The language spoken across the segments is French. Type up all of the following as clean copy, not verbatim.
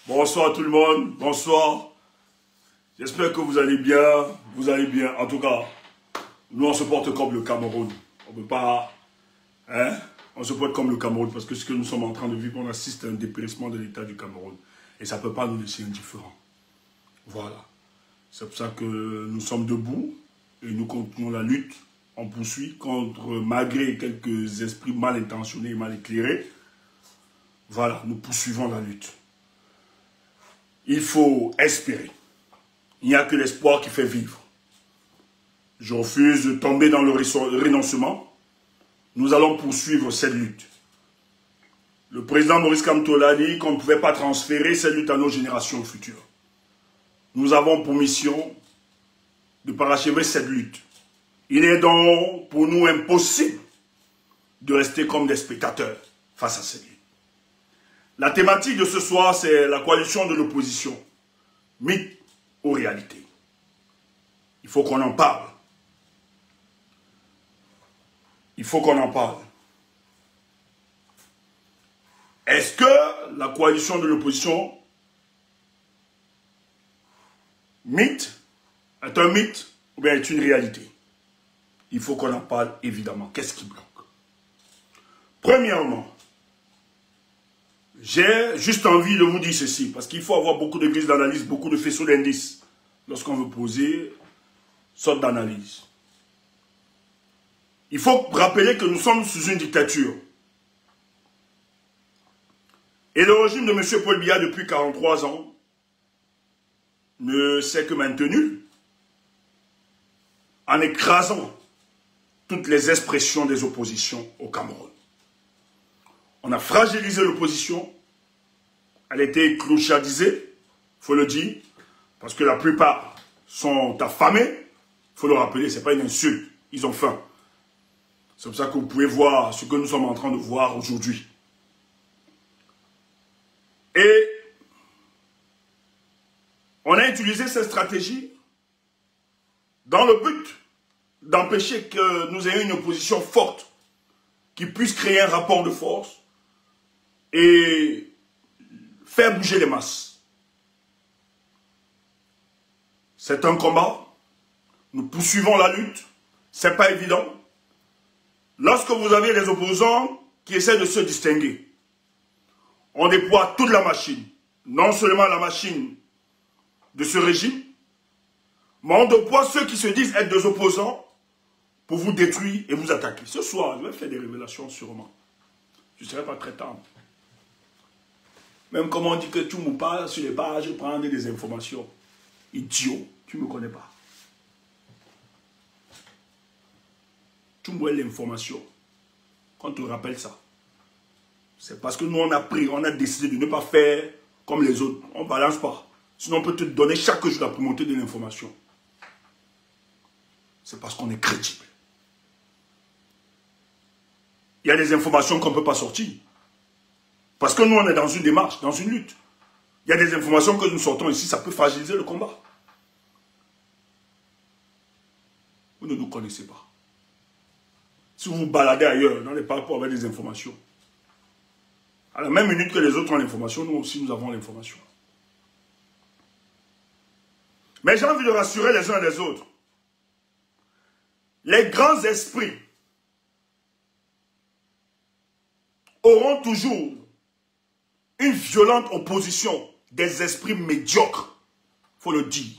Bonsoir tout le monde, bonsoir. J'espère que vous allez bien, En tout cas, nous on se porte comme le Cameroun. On ne peut pas, on se porte comme le Cameroun parce que ce que nous sommes en train de vivre, on assiste à un dépérissement de l'état du Cameroun. Et ça ne peut pas nous laisser indifférents. Voilà. C'est pour ça que nous sommes debout et nous continuons la lutte. On poursuit contre, malgré quelques esprits mal intentionnés et mal éclairés. Voilà, nous poursuivons la lutte. Il faut espérer. Il n'y a que l'espoir qui fait vivre. Je refuse de tomber dans le renoncement. Nous allons poursuivre cette lutte. Le président Maurice Kamto a dit qu'on ne pouvait pas transférer cette lutte à nos générations futures. Nous avons pour mission de parachever cette lutte. Il est donc pour nous impossible de rester comme des spectateurs face à cette lutte. La thématique de ce soir, c'est la coalition de l'opposition. Mythe ou réalité? Il faut qu'on en parle. Il faut qu'on en parle. Est-ce que la coalition de l'opposition mythe est un mythe ou bien est une réalité? Il faut qu'on en parle évidemment. Qu'est-ce qui bloque? Premièrement, j'ai juste envie de vous dire ceci, parce qu'il faut avoir beaucoup de grilles d'analyse, beaucoup de faisceaux d'indices lorsqu'on veut poser sorte d'analyse. Il faut rappeler que nous sommes sous une dictature. Et le régime de M. Paul Biya, depuis 43 ans, ne s'est que maintenu en écrasant toutes les expressions des oppositions au Cameroun. On a fragilisé l'opposition, elle a été clochardisée, il faut le dire, parce que la plupart sont affamés, il faut le rappeler, ce n'est pas une insulte, ils ont faim. C'est pour ça que vous pouvez voir ce que nous sommes en train de voir aujourd'hui. Et on a utilisé cette stratégie dans le but d'empêcher que nous ayons une opposition forte qui puisse créer un rapport de force et faire bouger les masses. C'est un combat. Nous poursuivons la lutte. Ce n'est pas évident. Lorsque vous avez les opposants qui essaient de se distinguer, on déploie toute la machine. Non seulement la machine de ce régime, mais on déploie ceux qui se disent être des opposants pour vous détruire et vous attaquer. Ce soir, je vais faire des révélations sûrement. Je ne serai pas très tendre. Même comme on dit que tu me parles sur les pages, je prends des informations. Idiot, tu ne me connais pas. Tu me vois l'information. Quand on te rappelle ça, c'est parce que nous on a décidé de ne pas faire comme les autres. On ne balance pas. Sinon on peut te donner chaque jour la primauté de l'information. C'est parce qu'on est crédible. Il y a des informations qu'on ne peut pas sortir. Parce que nous, on est dans une démarche, dans une lutte. Il y a des informations que nous sortons ici, ça peut fragiliser le combat. Vous ne nous connaissez pas. Si vous vous baladez ailleurs, dans les parcours avec des informations, à la même minute que les autres ont l'information, nous aussi, nous avons l'information. Mais j'ai envie de rassurer les uns et les autres. Les grands esprits auront toujours une violente opposition des esprits médiocres, il faut le dire.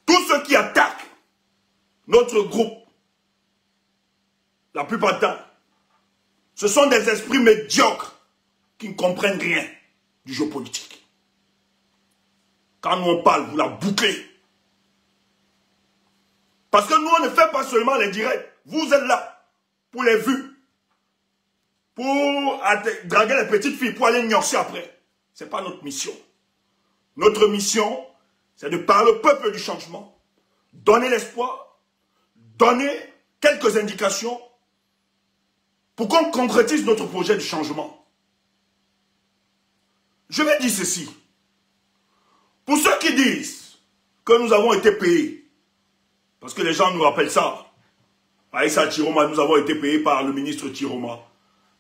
Tous ceux qui attaquent notre groupe, la plupart du temps, ce sont des esprits médiocres qui ne comprennent rien du jeu politique. Quand nous on parle, vous la bouclez. Parce que nous on ne fait pas seulement les directs, vous êtes là pour les vues. Pour draguer les petites filles, pour aller gnorcer après. Ce n'est pas notre mission. Notre mission, c'est de parler au peuple du changement, donner l'espoir, donner quelques indications pour qu'on concrétise notre projet de changement. Je vais dire ceci. Pour ceux qui disent que nous avons été payés, parce que les gens nous rappellent ça, Aïssa Chiroma, nous avons été payés par le ministre Chiroma.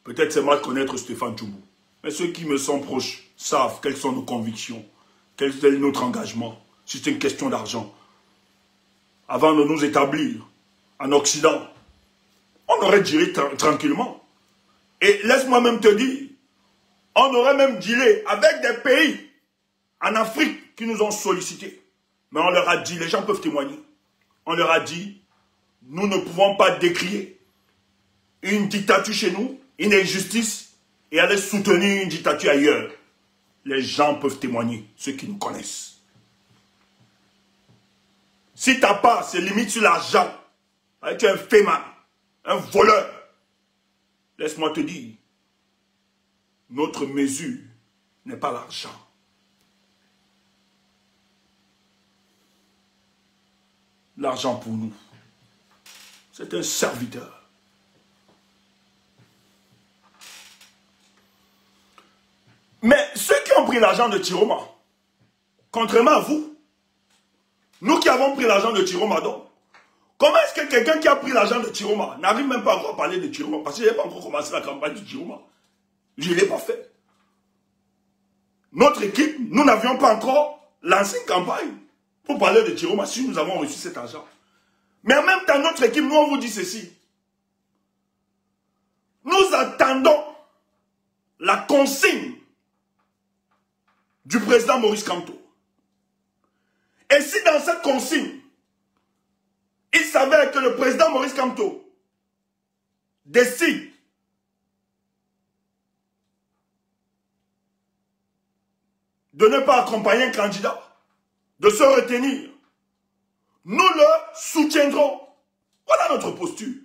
Peut-être c'est mal connaître Stéphane Tchoubou. Mais ceux qui me sont proches savent quelles sont nos convictions, quel est notre engagement. Si c'est une question d'argent. Avant de nous établir en Occident, on aurait dealé tranquillement. Et laisse-moi même te dire, on aurait même dealé avec des pays en Afrique qui nous ont sollicités. Mais on leur a dit, les gens peuvent témoigner, on leur a dit, nous ne pouvons pas décrier une dictature chez nous, une injustice, et aller soutenir une dictature ailleurs. Les gens peuvent témoigner, ceux qui nous connaissent. Si ta part se limite sur l'argent, tu es un féminin, un voleur, laisse-moi te dire, notre mesure n'est pas l'argent. L'argent pour nous, c'est un serviteur. Mais ceux qui ont pris l'argent de Chiroma, contrairement à vous, nous qui avons pris l'argent de Chiroma, donc, comment est-ce que quelqu'un qui a pris l'argent de Chiroma n'arrive même pas encore à parler de Chiroma? Parce que je n'ai pas encore commencé la campagne de Chiroma. Je ne l'ai pas fait. Notre équipe, nous n'avions pas encore lancé une campagne pour parler de Chiroma si nous avons reçu cet argent. Mais en même temps, notre équipe, nous, on vous dit ceci. Nous attendons la consigne du président Maurice Kamto. Et si dans cette consigne, il s'avère que le président Maurice Kamto décide de ne pas accompagner un candidat, de se retenir, nous le soutiendrons. Voilà notre posture.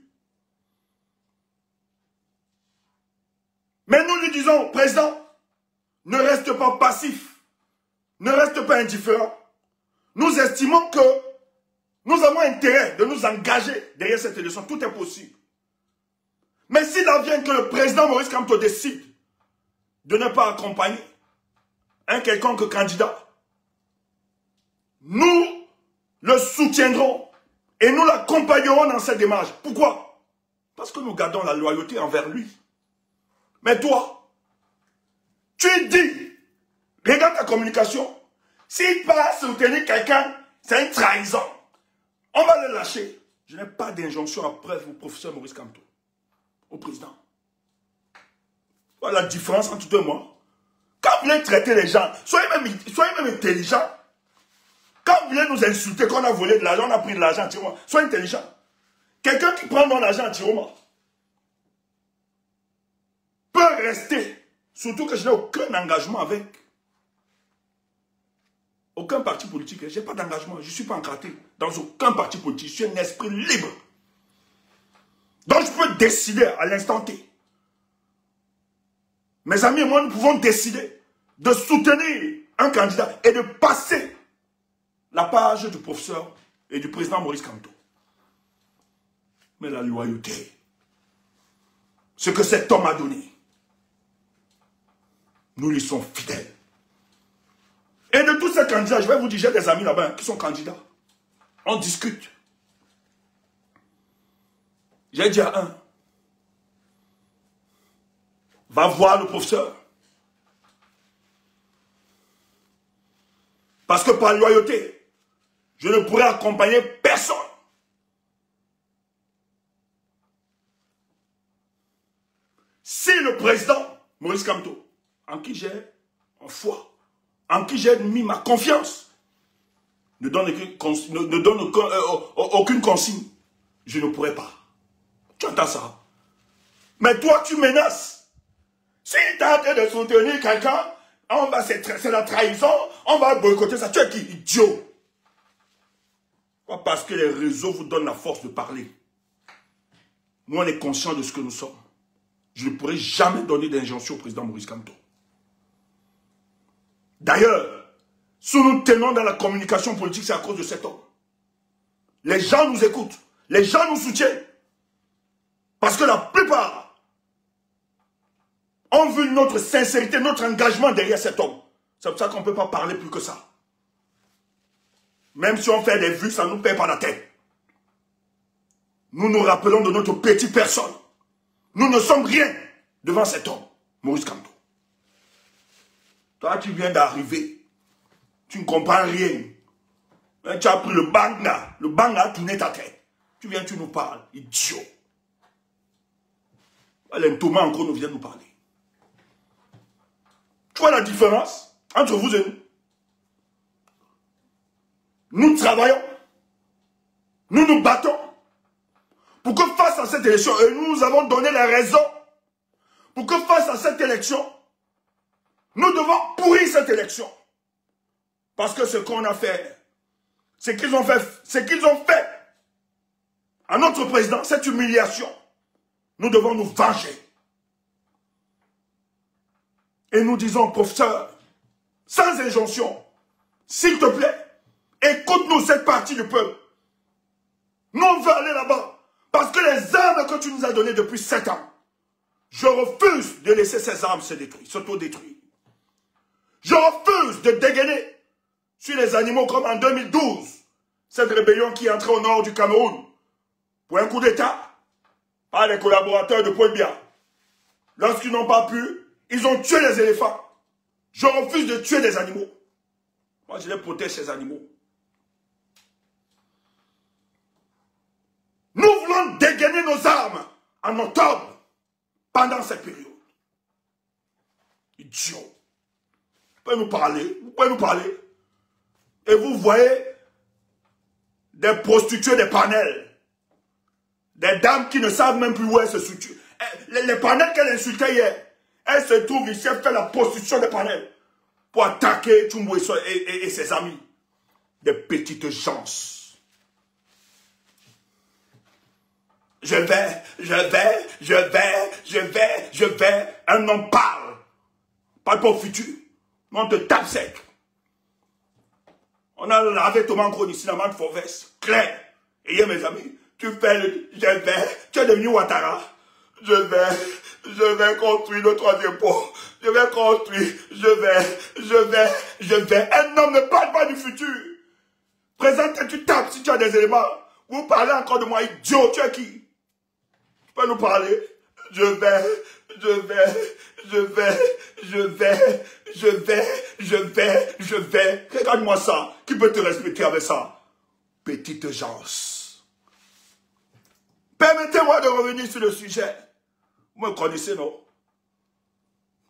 Mais nous lui disons, président, ne reste pas passif, ne reste pas indifférent. Nous estimons que nous avons intérêt de nous engager derrière cette élection. Tout est possible. Mais s'il advient que le président Maurice Kamto décide de ne pas accompagner un quelconque candidat, nous le soutiendrons et nous l'accompagnerons dans cette démarche. Pourquoi? Parce que nous gardons la loyauté envers lui. Mais toi, tu dis, regarde ta communication, s'il passe soutenir quelqu'un, c'est une trahison. On va le lâcher. Je n'ai pas d'injonction à preuve au professeur Maurice Kamto, au président. Voilà la différence entre toi et moi. Quand vous voulez traiter les gens, soyez même intelligents. Quand vous voulez nous insulter, qu'on a volé de l'argent, on a pris de l'argent à Chiroma, soyez intelligents. Quelqu'un qui prend mon argent à Chiroma peut rester, surtout que je n'ai aucun engagement avec aucun parti politique. Je n'ai pas d'engagement, je ne suis pas encadré dans aucun parti politique. Je suis un esprit libre. Donc je peux décider à l'instant T. Mes amis et moi, nous pouvons décider de soutenir un candidat et de passer la page du professeur et du président Maurice Kamto. Mais la loyauté, ce que cet homme a donné, nous lui sommes fidèles. Et de tous ces candidats, je vais vous dire, j'ai des amis là-bas qui sont candidats. On discute. J'ai dit à un, va voir le professeur. Parce que par loyauté, je ne pourrais accompagner personne. Si le président Maurice Kamto, en qui j'ai foi, en qui j'ai mis ma confiance, ne donne aucune consigne, je ne pourrais pas. Tu entends ça? Mais toi, tu menaces. Si tu as en train de soutenir quelqu'un, c'est la trahison, on va boycotter ça. Tu es qui? Idiot. Parce que les réseaux vous donnent la force de parler. Nous, on est conscients de ce que nous sommes. Je ne pourrai jamais donner d'injonction au président Maurice Kamto. D'ailleurs, si nous tenons dans la communication politique, c'est à cause de cet homme. Les gens nous écoutent. Les gens nous soutiennent. Parce que la plupart ont vu notre sincérité, notre engagement derrière cet homme. C'est pour ça qu'on ne peut pas parler plus que ça. Même si on fait des vues, ça ne nous paie pas la tête. Nous nous rappelons de notre petite personne. Nous ne sommes rien devant cet homme, Maurice Kamto. Toi, tu viens d'arriver. Tu ne comprends rien. Tu as pris le banga. Le banga a tourné ta tête. Tu viens, tu nous parles. Idiot. Thomas encore nous vient nous parler. Tu vois la différence entre vous et nous? Nous travaillons. Nous nous battons. Pour que face à cette élection, et nous avons donné les raisons. Pour que face à cette élection, nous devons pourrir cette élection. Parce que ce qu'on a fait, ce qu'ils ont fait à notre président, cette humiliation, nous devons nous venger. Et nous disons, professeur, sans injonction, s'il te plaît, écoute-nous cette partie du peuple. Nous, on veut aller là-bas. Parce que les armes que tu nous as données depuis 7 ans, je refuse de laisser ces armes s'auto-détruire. Je refuse de dégainer sur les animaux comme en 2012, cette rébellion qui est entrée au nord du Cameroun pour un coup d'État par les collaborateurs de Paul Biya. Lorsqu'ils n'ont pas pu, ils ont tué les éléphants. Je refuse de tuer des animaux. Moi, je les protège, ces animaux. Nous voulons dégainer nos armes en octobre, pendant cette période. Idiot. Vous pouvez nous parler, vous pouvez nous parler. Et vous voyez des prostituées des panels. Des dames qui ne savent même plus où elles se situent. Les panels qu'elle insultait hier, elle se trouve ici, elle fait la prostitution des panels pour attaquer Tchumbo et ses amis. Des petites gens. Je vais. Un homme parle. Pas pour futur. Mais on te tape sec. On a lavé Thomas Nkron ici dans le Forvest. Clair. Et hier, mes amis, tu fais le je vais. Tu es devenu Ouattara. Je vais construire le 3e pont. Je vais construire. Je vais. Un homme ne parle pas du futur. Présente, tu tapes si tu as des éléments. Vous parlez encore de moi, idiot. Tu es qui? Tu peux nous parler? Je vais. Regarde-moi ça. Qui peut te respecter avec ça? Petite gens. Permettez-moi de revenir sur le sujet. Vous me connaissez, non?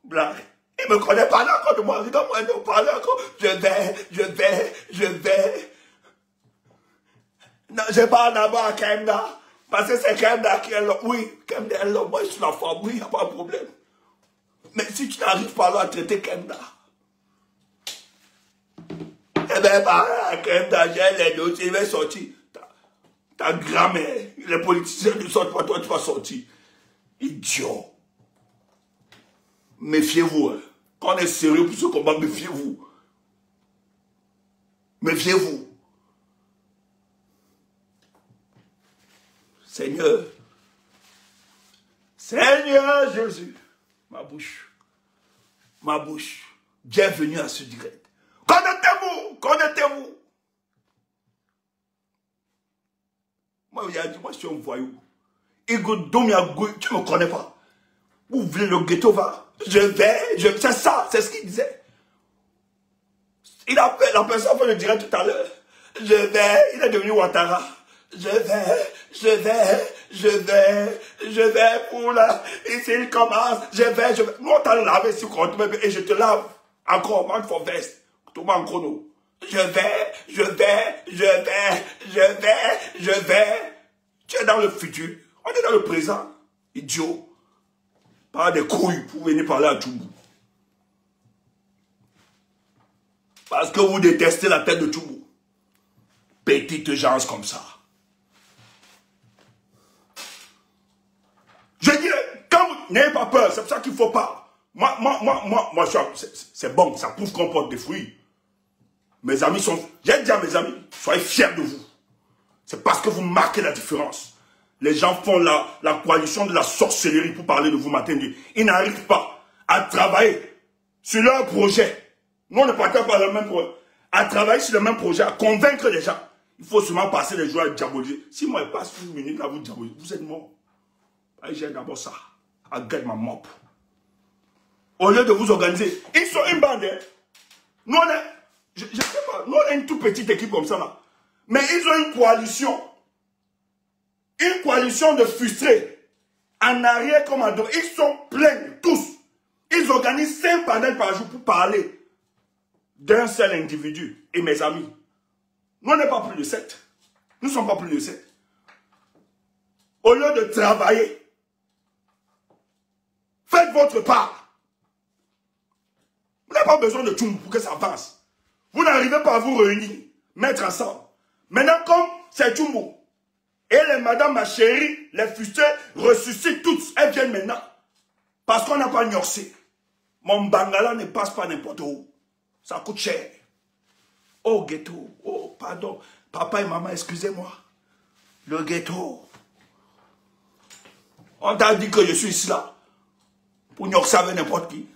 Blague. Il ne me connaît pas là encore de moi. Regarde-moi, nous parler encore. Je vais. Non, je parle d'abord à Kenda. Parce que c'est Kenda qui est là. Oui, Kenda est là. Moi, je suis la femme. Oui, il n'y a pas de problème. Mais si tu n'arrives pas là à traiter Kenda, eh bien, Kenda, j'ai les dossiers, il va sortir. Ta grand-mère, les politiciens ne sortent pas, toi, tu vas sortir. Idiot. Méfiez-vous. Hein. Quand on est sérieux pour ce combat, méfiez-vous. Méfiez-vous. Seigneur Jésus, ma bouche, bienvenue à ce direct. Connectez-vous. Moi, il a dit, moi, je suis un voyou. Igo Domiagou, tu ne me connais pas. Vous voulez le ghetto, va? C'est ça, c'est ce qu'il disait. La personne fait le direct tout à l'heure. Il est devenu Ouattara. Je vais pour la... Ici, il commence, je vais. Nous, on t'a lavé sur compte, et je te lave encore, man for vest. Thomas en chrono. Je vais. Tu es dans le futur. On est dans le présent. Idiot. Pas des couilles pour venir parler à Tchumbo. Parce que vous détestez la tête de Tchumbo. Petite gens comme ça. Je dirais, quand vous n'ayez pas peur, c'est pour ça qu'il ne faut pas. Moi, c'est bon, ça prouve qu'on porte des fruits. Mes amis sont... J'ai dit à mes amis, soyez fiers de vous. C'est parce que vous marquez la différence. Les gens font la coalition de la sorcellerie pour parler de vous matin. Ils n'arrivent pas à travailler sur leur projet. Nous, on ne partage pas le même projet. À travailler sur le même projet, à convaincre les gens. Il faut seulement passer les jours à diaboliser. Si moi, je passe une minute à vous diaboliser, vous êtes mort. J'ai d'abord ça. I get my mop. Au lieu de vous organiser. Ils sont une bande. Hein. Nous, on est, je sais pas, nous, on est une toute petite équipe comme ça, là. Mais ils ont une coalition. Une coalition de frustrés. En arrière comme en dos. Ils sont pleins, tous. Ils organisent 5 panels par jour pour parler d'un seul individu. Et mes amis, nous, on n'est pas plus de 7. Nous ne sommes pas plus de 7. Au lieu de travailler, faites votre part. Vous n'avez pas besoin de tout pour que ça avance. Vous n'arrivez pas à vous réunir, mettre ensemble. Maintenant, comme c'est Tchumbo, et les madame, ma chérie, les frustrés ressuscitent toutes. Elles viennent maintenant. Parce qu'on n'a pas gnorsé. Mon bangala ne passe pas n'importe où. Ça coûte cher. Oh, ghetto. Oh, pardon. Papa et maman, excusez-moi. Le ghetto. On t'a dit que je suis ici là. Pour gnorser avec n'importe qui.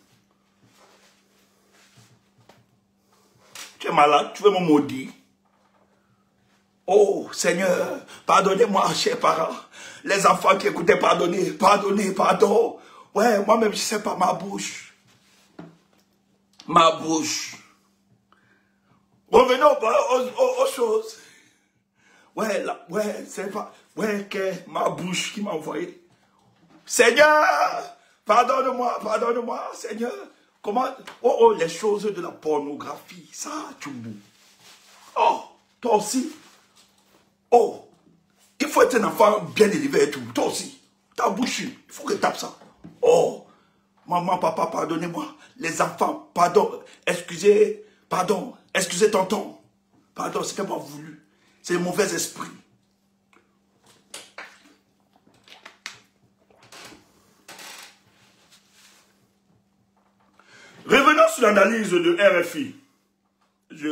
Tu es malade, tu veux me maudire. Oh, Seigneur, pardonnez-moi, chers parents. Les enfants qui écoutaient, pardonnez, pardonnez, pardon. Ouais, moi-même, je ne sais pas, ma bouche. Ma bouche. Revenons aux choses. Ouais, là, ouais, c'est pas... Ouais, que ma bouche qui m'a envoyé. Seigneur, pardonne-moi, Seigneur. Comment... Oh, les choses de la pornographie, ça, tu me... Oh, toi aussi. Oh, il faut être un enfant bien élevé et tout. Toi aussi, ta bouche, il faut que tu tapes ça. Oh, maman, papa, pardonnez-moi. Les enfants, pardon, excusez tonton. Pardon, c'était pas voulu. C'est le mauvais esprit. Revenons sur l'analyse de RFI. Je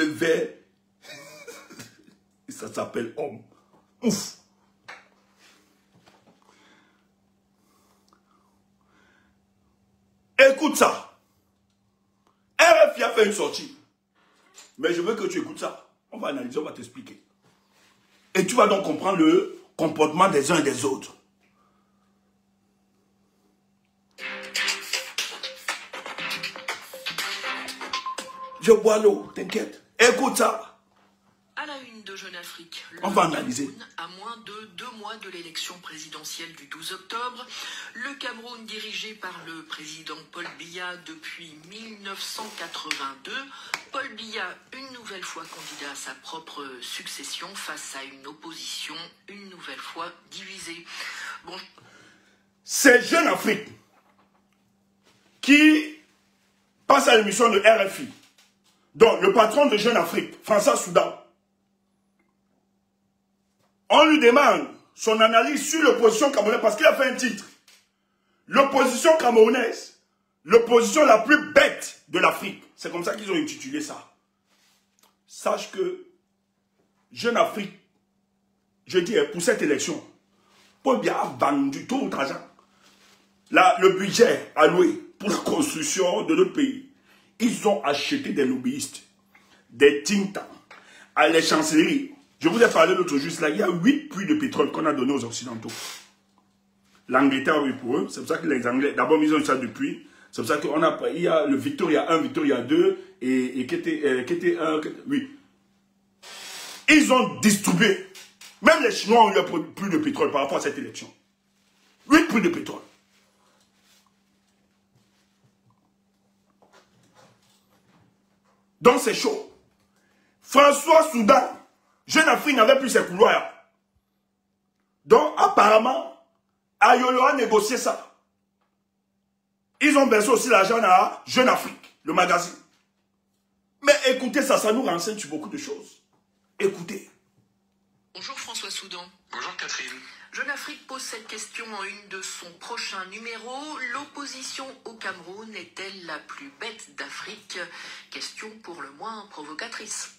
vais. Ça s'appelle homme. Ouf. Écoute ça. RFI a fait une sortie. Mais je veux que tu écoutes ça. On va analyser, on va t'expliquer. Et tu vas donc comprendre le comportement des uns et des autres. Je bois l'eau, t'inquiète. Écoute ça. À la une de Jeune Afrique, on va analyser. À moins de 2 mois de l'élection présidentielle du 12 octobre, le Cameroun dirigé par le président Paul Biya depuis 1982, Paul Biya une nouvelle fois candidat à sa propre succession face à une opposition une nouvelle fois divisée. Bon. C'est Jeune Afrique qui passe à l'émission de RFI. Donc, le patron de Jeune Afrique, François Soudan, on lui demande son analyse sur l'opposition camerounaise parce qu'il a fait un titre. L'opposition camerounaise, l'opposition la plus bête de l'Afrique. C'est comme ça qu'ils ont intitulé ça. Sache que Jeune Afrique, je dis pour cette élection, Paul Biya a vendu tout l'argent. Le budget alloué pour la construction de notre pays. Ils ont acheté des lobbyistes, des think tanks, à les chancelleries. Je vous ai parlé l'autre jour, là, il y a 8 puits de pétrole qu'on a donné aux Occidentaux. L'Angleterre, oui, pour eux. C'est pour ça que les Anglais, d'abord, ils ont ça depuis. C'est pour ça qu'il y a le Victoria 1, Victoria 2, et qui était 1, oui. Ils ont distribué. Même les Chinois ont eu plus de pétrole par rapport à cette élection. 8 puits de pétrole. Donc c'est chaud. François Soudan, Jeune Afrique n'avait plus ses couloirs. Donc apparemment, Ayolo a négocié ça. Ils ont versé aussi l'argent à Jeune Afrique, le magazine. Mais écoutez ça, ça nous renseigne sur beaucoup de choses. Écoutez. Bonjour François Soudan. Bonjour Catherine. Jeune Afrique pose cette question en une de son prochain numéro. L'opposition au Cameroun est-elle la plus bête d'Afrique? Question pour le moins provocatrice.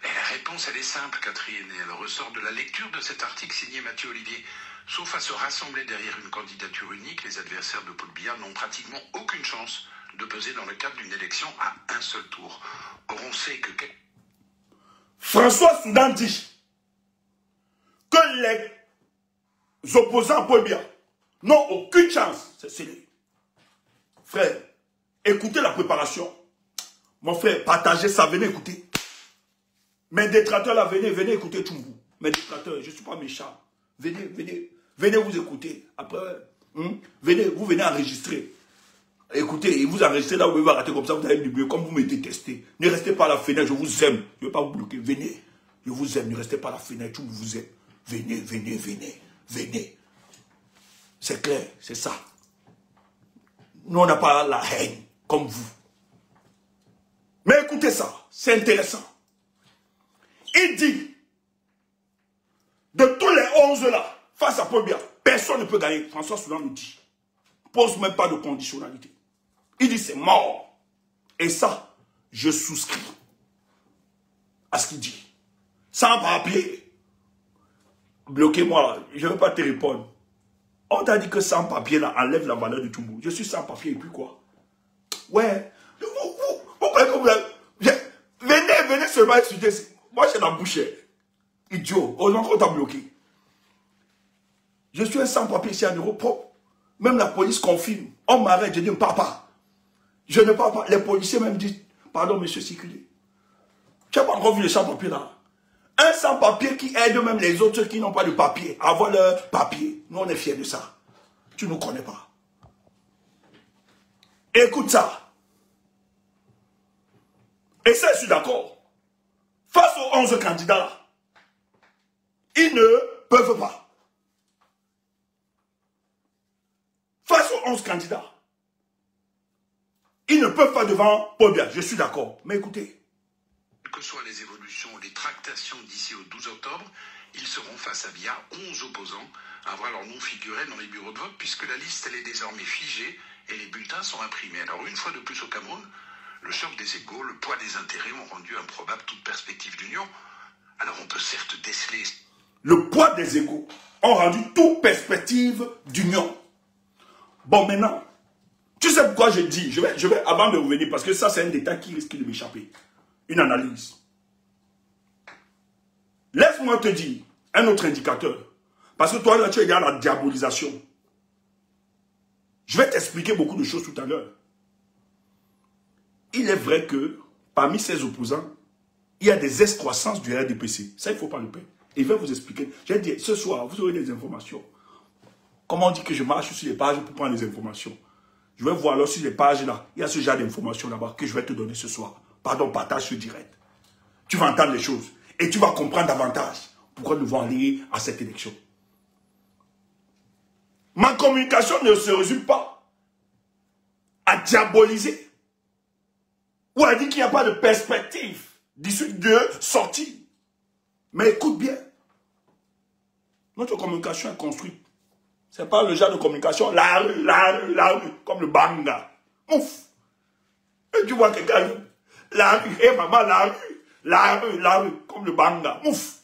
Mais la réponse, elle est simple, Catherine, et elle ressort de la lecture de cet article signé Mathieu Olivier. Sauf à se rassembler derrière une candidature unique, les adversaires de Paul Biya n'ont pratiquement aucune chance de peser dans le cadre d'une élection à un seul tour. Or, on sait que... François Soudan dit que les opposants à Paul Biya n'ont aucune chance. C'est scellé. Frère, écoutez la préparation. Mon frère, partagez ça, venez écouter. Mes détracteurs là, venez écouter Tchoumbou. Mes détracteurs, je ne suis pas méchant. Venez vous écouter. Après, vous venez enregistrer. Écoutez, et vous enregistrez là, vous pouvez rater comme ça, vous allez du mieux, comme vous me détestez. Ne restez pas à la fenêtre, je vous aime. Je ne vais pas vous bloquer. Venez, je vous aime, ne restez pas à la fenêtre, je vous aime. Venez. C'est clair, c'est ça. Nous, on n'a pas la haine, comme vous. Mais écoutez ça, c'est intéressant. Il dit, de tous les 11 là, face à Paul Biya, personne ne peut gagner. François Soudan nous dit. Pose même pas de conditionnalité. Il dit c'est mort. Et ça, je souscris à ce qu'il dit. Sans papier. Bloquez-moi, je ne veux pas te répondre. On t'a dit que sans papier là, enlève la valeur du Tchoumbou. Je suis sans papier et puis quoi? Ouais. Venez seulement étudier. Moi j'ai la bouche. Idiot. Heureusement qu'on t'a bloqué. Je suis un sans-papier ici en Europe. Même la police confirme. On m'arrête, je dis, papa. Je ne parle pas. Les policiers même disent, pardon, monsieur Sikulé. Tu n'as pas encore vu les sans-papiers là? Un sans-papier qui aide même les autres qui n'ont pas de papier à avoir leur papier. Nous, on est fiers de ça. Tu ne nous connais pas. Écoute ça. Et ça, je suis d'accord. Face aux 11 candidats là, ils ne peuvent pas. Face aux 11 candidats, ils ne peuvent pas devant Paul Biya. Je suis d'accord. Mais écoutez. Que soient les évolutions ou les tractations d'ici au 12 octobre, ils seront face à Biya 11 opposants à voir leur nom figurer dans les bureaux de vote puisque la liste elle est désormais figée et les bulletins sont imprimés. Alors une fois de plus au Cameroun, le choc des égos, le poids des intérêts ont rendu improbable toute perspective d'union. Alors on peut certes déceler... Le poids des égos ont rendu toute perspective d'union. Bon, maintenant, tu sais pourquoi je dis, je vais avant de revenir, parce que ça, c'est un détail qui risque de m'échapper. Une analyse. Laisse-moi te dire un autre indicateur. Parce que toi, là, tu es dans la diabolisation. Je vais t'expliquer beaucoup de choses tout à l'heure. Il est vrai que, parmi ces opposants, il y a des excroissances du RDPC. Ça, il ne faut pas le perdre. Et je vais vous expliquer. J'ai dit, ce soir, vous aurez des informations. Comment on dit que je marche sur les pages pour prendre les informations? Je vais voir alors sur les pages là, il y a ce genre d'informations là-bas que je vais te donner ce soir. Pardon, partage ce direct. Tu vas entendre les choses et tu vas comprendre davantage pourquoi nous devons aller à cette élection. Ma communication ne se résume pas à diaboliser ou à dire qu'il n'y a pas de perspective d'issue de sortie. Mais écoute bien, notre communication est construite. Ce n'est pas le genre de communication, la rue, comme le banga. Ouf! Et tu vois quelqu'un, la rue, hé maman, la rue, comme le banga. Ouf!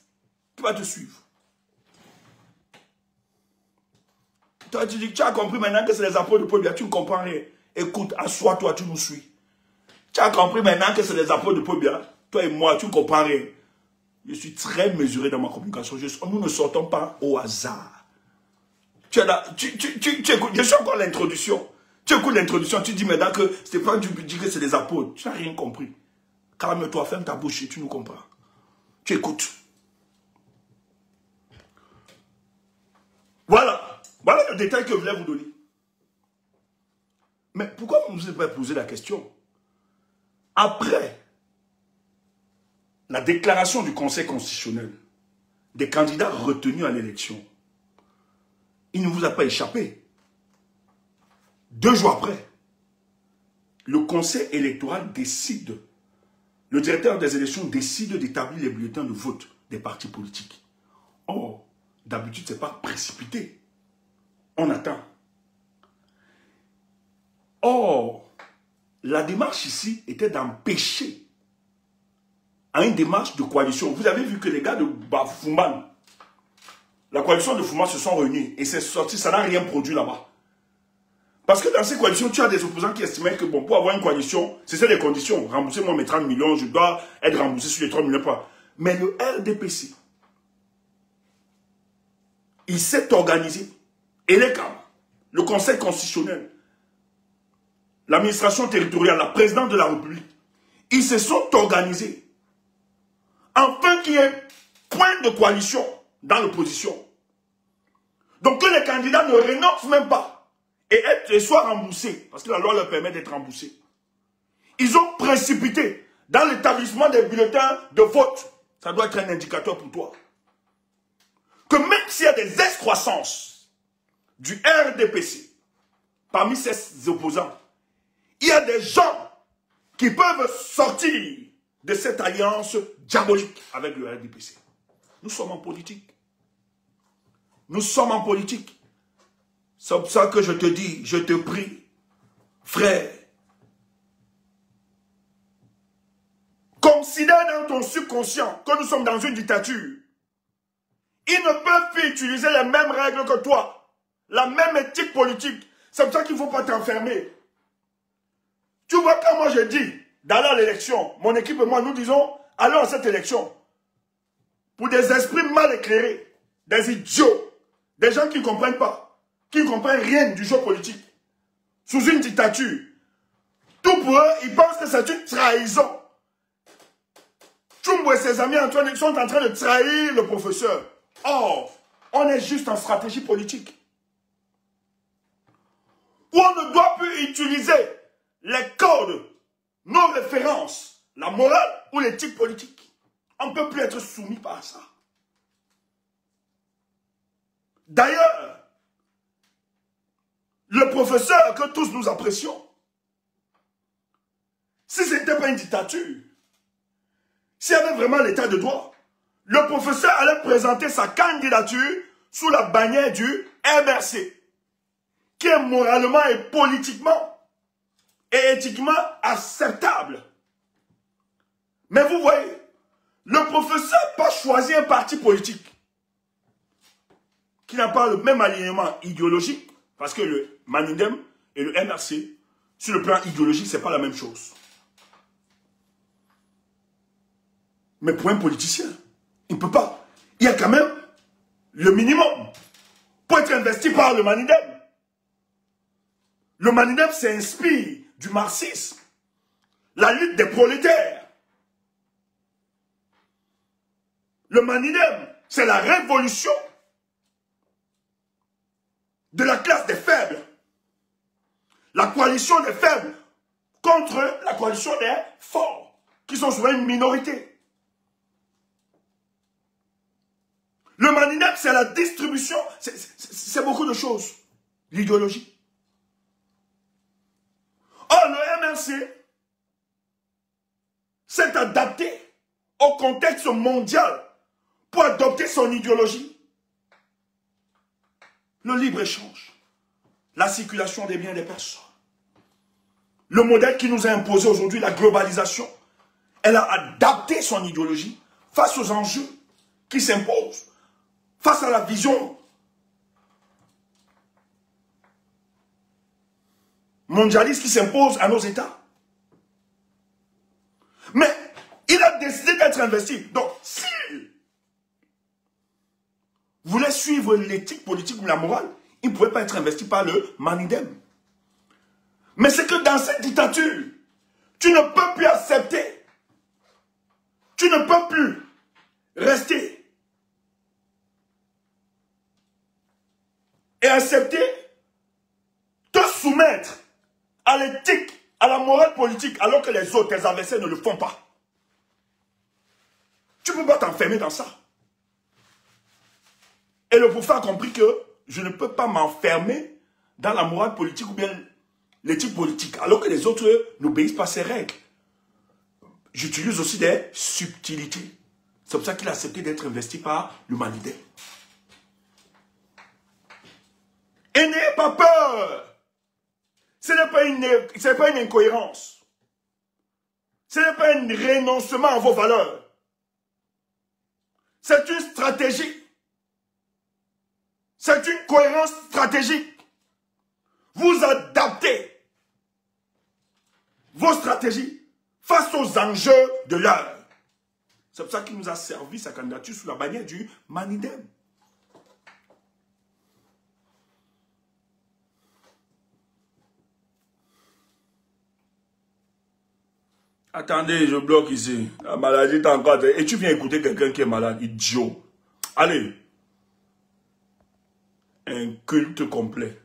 Tu vas te suivre. Toi, tu dis, tu as compris maintenant que c'est les apôtres de Paul Biya, tu ne comprends rien. Écoute, assois-toi, tu nous suis. Tu as compris maintenant que c'est les apôtres de Paul Biya, toi et moi, tu ne comprends rien. Je suis très mesuré dans ma communication. Nous ne sortons pas au hasard. Tu écoutes, je suis encore l'introduction. Tu écoutes l'introduction, tu dis maintenant que c'est pas du dit que c'est des apôtres. Tu n'as rien compris. Calme-toi, ferme ta bouche et tu nous comprends. Tu écoutes. Voilà. Voilà le détail que je voulais vous donner. Mais pourquoi vous ne vous êtes pas posé la question? Après la déclaration du Conseil constitutionnel des candidats retenus à l'élection, il ne vous a pas échappé. 2 jours après, le Conseil électoral décide, le directeur des élections décide d'établir les bulletins de vote des partis politiques. Or, d'habitude, ce n'est pas précipité. On attend. Or, la démarche ici était d'empêcher à une démarche de coalition. Vous avez vu que les gars de Fumban, la coalition de Fumban se sont réunis et c'est sorti, ça n'a rien produit là-bas. Parce que dans ces coalitions, tu as des opposants qui estimaient que bon, pour avoir une coalition, c'est ça les conditions. Rembourser-moi mes 30 millions, je dois être remboursé sur les 30 millions. Mais le RDPC, il s'est organisé. Et les gars, le Conseil constitutionnel, l'administration territoriale, la présidente de la République, ils se sont organisés afin qu'il y ait point de coalition dans l'opposition. Donc que les candidats ne renoncent même pas et soient remboursés, parce que la loi leur permet d'être remboursés. Ils ont précipité dans l'établissement des bulletins de vote. Ça doit être un indicateur pour toi. Que même s'il y a des excroissances du RDPC parmi ces opposants, il y a des gens qui peuvent sortir de cette alliance diabolique avec le RDPC. Nous sommes en politique. Nous sommes en politique. C'est pour ça que je te dis, je te prie, frère, considère dans ton subconscient que nous sommes dans une dictature. Ils ne peuvent plus utiliser les mêmes règles que toi, la même éthique politique. C'est pour ça qu'il ne faut pas t'enfermer. Tu vois, quand moi je dis d'aller à l'élection, mon équipe et moi, nous disons, allons à cette élection. Pour des esprits mal éclairés, des idiots, des gens qui ne comprennent pas, qui ne comprennent rien du jeu politique, sous une dictature. Tout pour eux, ils pensent que c'est une trahison. Tchumbo et ses amis sont en train de trahir le professeur. Or, on est juste en stratégie politique. Où on ne doit plus utiliser les codes, nos références, la morale ou l'éthique politique. On ne peut plus être soumis par ça. D'ailleurs, le professeur que tous nous apprécions, si ce n'était pas une dictature, s'il y avait vraiment l'état de droit, le professeur allait présenter sa candidature sous la bannière du MRC, qui est moralement et politiquement et éthiquement acceptable. Mais vous voyez, le professeur n'a pas choisi un parti politique qui n'a pas le même alignement idéologique, parce que le Manidem et le MRC, sur le plan idéologique, ce n'est pas la même chose. Mais pour un politicien, il ne peut pas. Il y a quand même le minimum pour être investi par le Manidem. Le Manidem s'inspire du marxisme, la lutte des prolétaires. Le Manidem, c'est la révolution de la classe des faibles. La coalition des faibles contre la coalition des forts, qui sont souvent une minorité. Le Manidem, c'est la distribution, c'est beaucoup de choses. L'idéologie. Or, le MRC s'est adapté au contexte mondial pour adopter son idéologie. Le libre-échange, la circulation des biens et des personnes. Le modèle qui nous a imposé aujourd'hui, la globalisation, elle a adapté son idéologie face aux enjeux qui s'imposent, face à la vision mondialiste qui s'impose à nos États. Mais il a décidé d'être investi. Donc, s'il voulait suivre l'éthique politique ou la morale, il ne pouvait pas être investi par le Manidem. Mais c'est que dans cette dictature, tu ne peux plus accepter, tu ne peux plus rester et accepter, te soumettre à l'éthique, à la morale politique, alors que les autres, tes adversaires, ne le font pas. Tu ne peux pas t'enfermer dans ça. Et le prophète a compris que je ne peux pas m'enfermer dans la morale politique ou bien l'éthique politique, alors que les autres n'obéissent pas à ces règles. J'utilise aussi des subtilités. C'est pour ça qu'il a accepté d'être investi par l'humanité. Et n'ayez pas peur. Ce n'est pas une incohérence. Ce n'est pas un renoncement à vos valeurs. C'est une stratégie. C'est une cohérence stratégique. Vous adaptez vos stratégies face aux enjeux de l'heure. C'est pour ça qu'il nous a servi sa candidature sous la bannière du Manidem. Attendez, je bloque ici. La maladie t'as encore... Et tu viens écouter quelqu'un qui est malade, idiot. Allez. Un culte complet.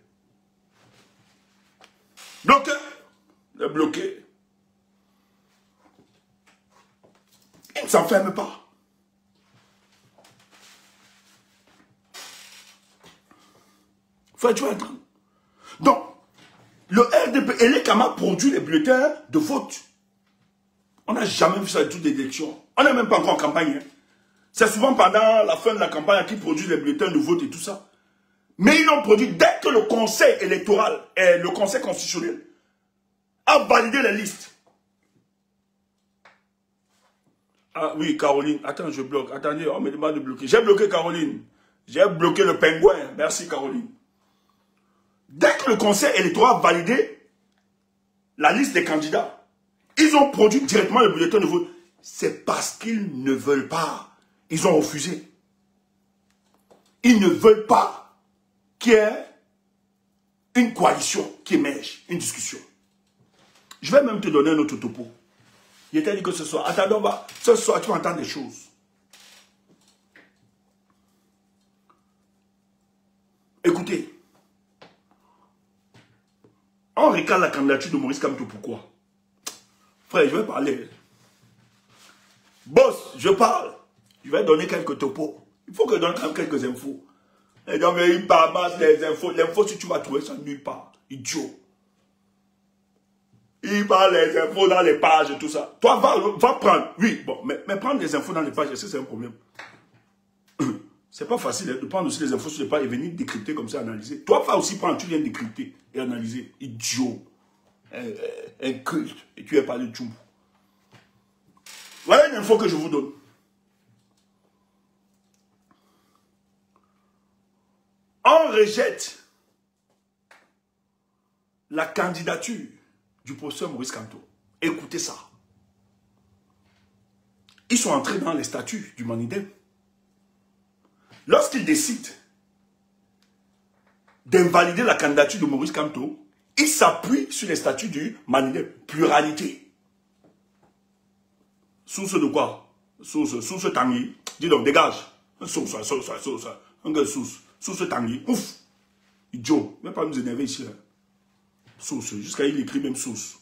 Bloqué. Le bloqué. Il ne s'enferme pas. Faut être train. Donc, le RDP et les Kama produisent les bulletins de vote. On n'a jamais vu ça de toutes les élections. On n'est même pas encore en campagne. Hein. C'est souvent pendant la fin de la campagne qu'ils produisent les bulletins de vote et tout ça. Mais ils l'ont produit dès que le conseil électoral et le conseil constitutionnel a validé les listes. Ah oui, Caroline. Attends, je bloque. Attendez, on me demande de bloquer. J'ai bloqué Caroline. J'ai bloqué le pingouin. Merci, Caroline. Dès que le conseil électoral a validé la liste des candidats, ils ont produit directement le bulletin de vote. C'est parce qu'ils ne veulent pas. Ils ont refusé. Ils ne veulent pas qu'il y ait une coalition qui émerge, une discussion. Je vais même te donner un autre topo. Il était dit que ce soir, attends, ce soir tu vas entendre des choses. Écoutez, on recale la candidature de Maurice Kamto, pourquoi? Frère, je vais parler. Boss, je parle. Je vais donner quelques topos. Il faut que je donne quand même quelques infos. Et donc, il parle des infos. L'info, si tu vas trouver ça nulle part. Idiot. Il parle des infos dans les pages et tout ça. Toi, va prendre. Oui, bon, mais prendre des infos dans les pages, est-ce que c'est un problème? C'est pas facile de prendre aussi les infos sur les pages et venir décrypter comme ça, analyser. Toi, va aussi prendre, tu viens décrypter et analyser. Idiot. Un culte. Et tu es parlé de tout. Voilà une info que je vous donne. On rejette la candidature du professeur Maurice Kamto. Écoutez ça. Ils sont entrés dans les statuts du Manidem. Lorsqu'ils décident d'invalider la candidature de Maurice Kamto, ils s'appuient sur les statuts du Manidem. Pluralité. Source de quoi? Source Tanguy. Dis donc, dégage. Source. Un gars source. Source Tanguy. Ouf. Idiot. Ne va pas nous énerver ici. Hein. Source. Jusqu'à il écrit même source.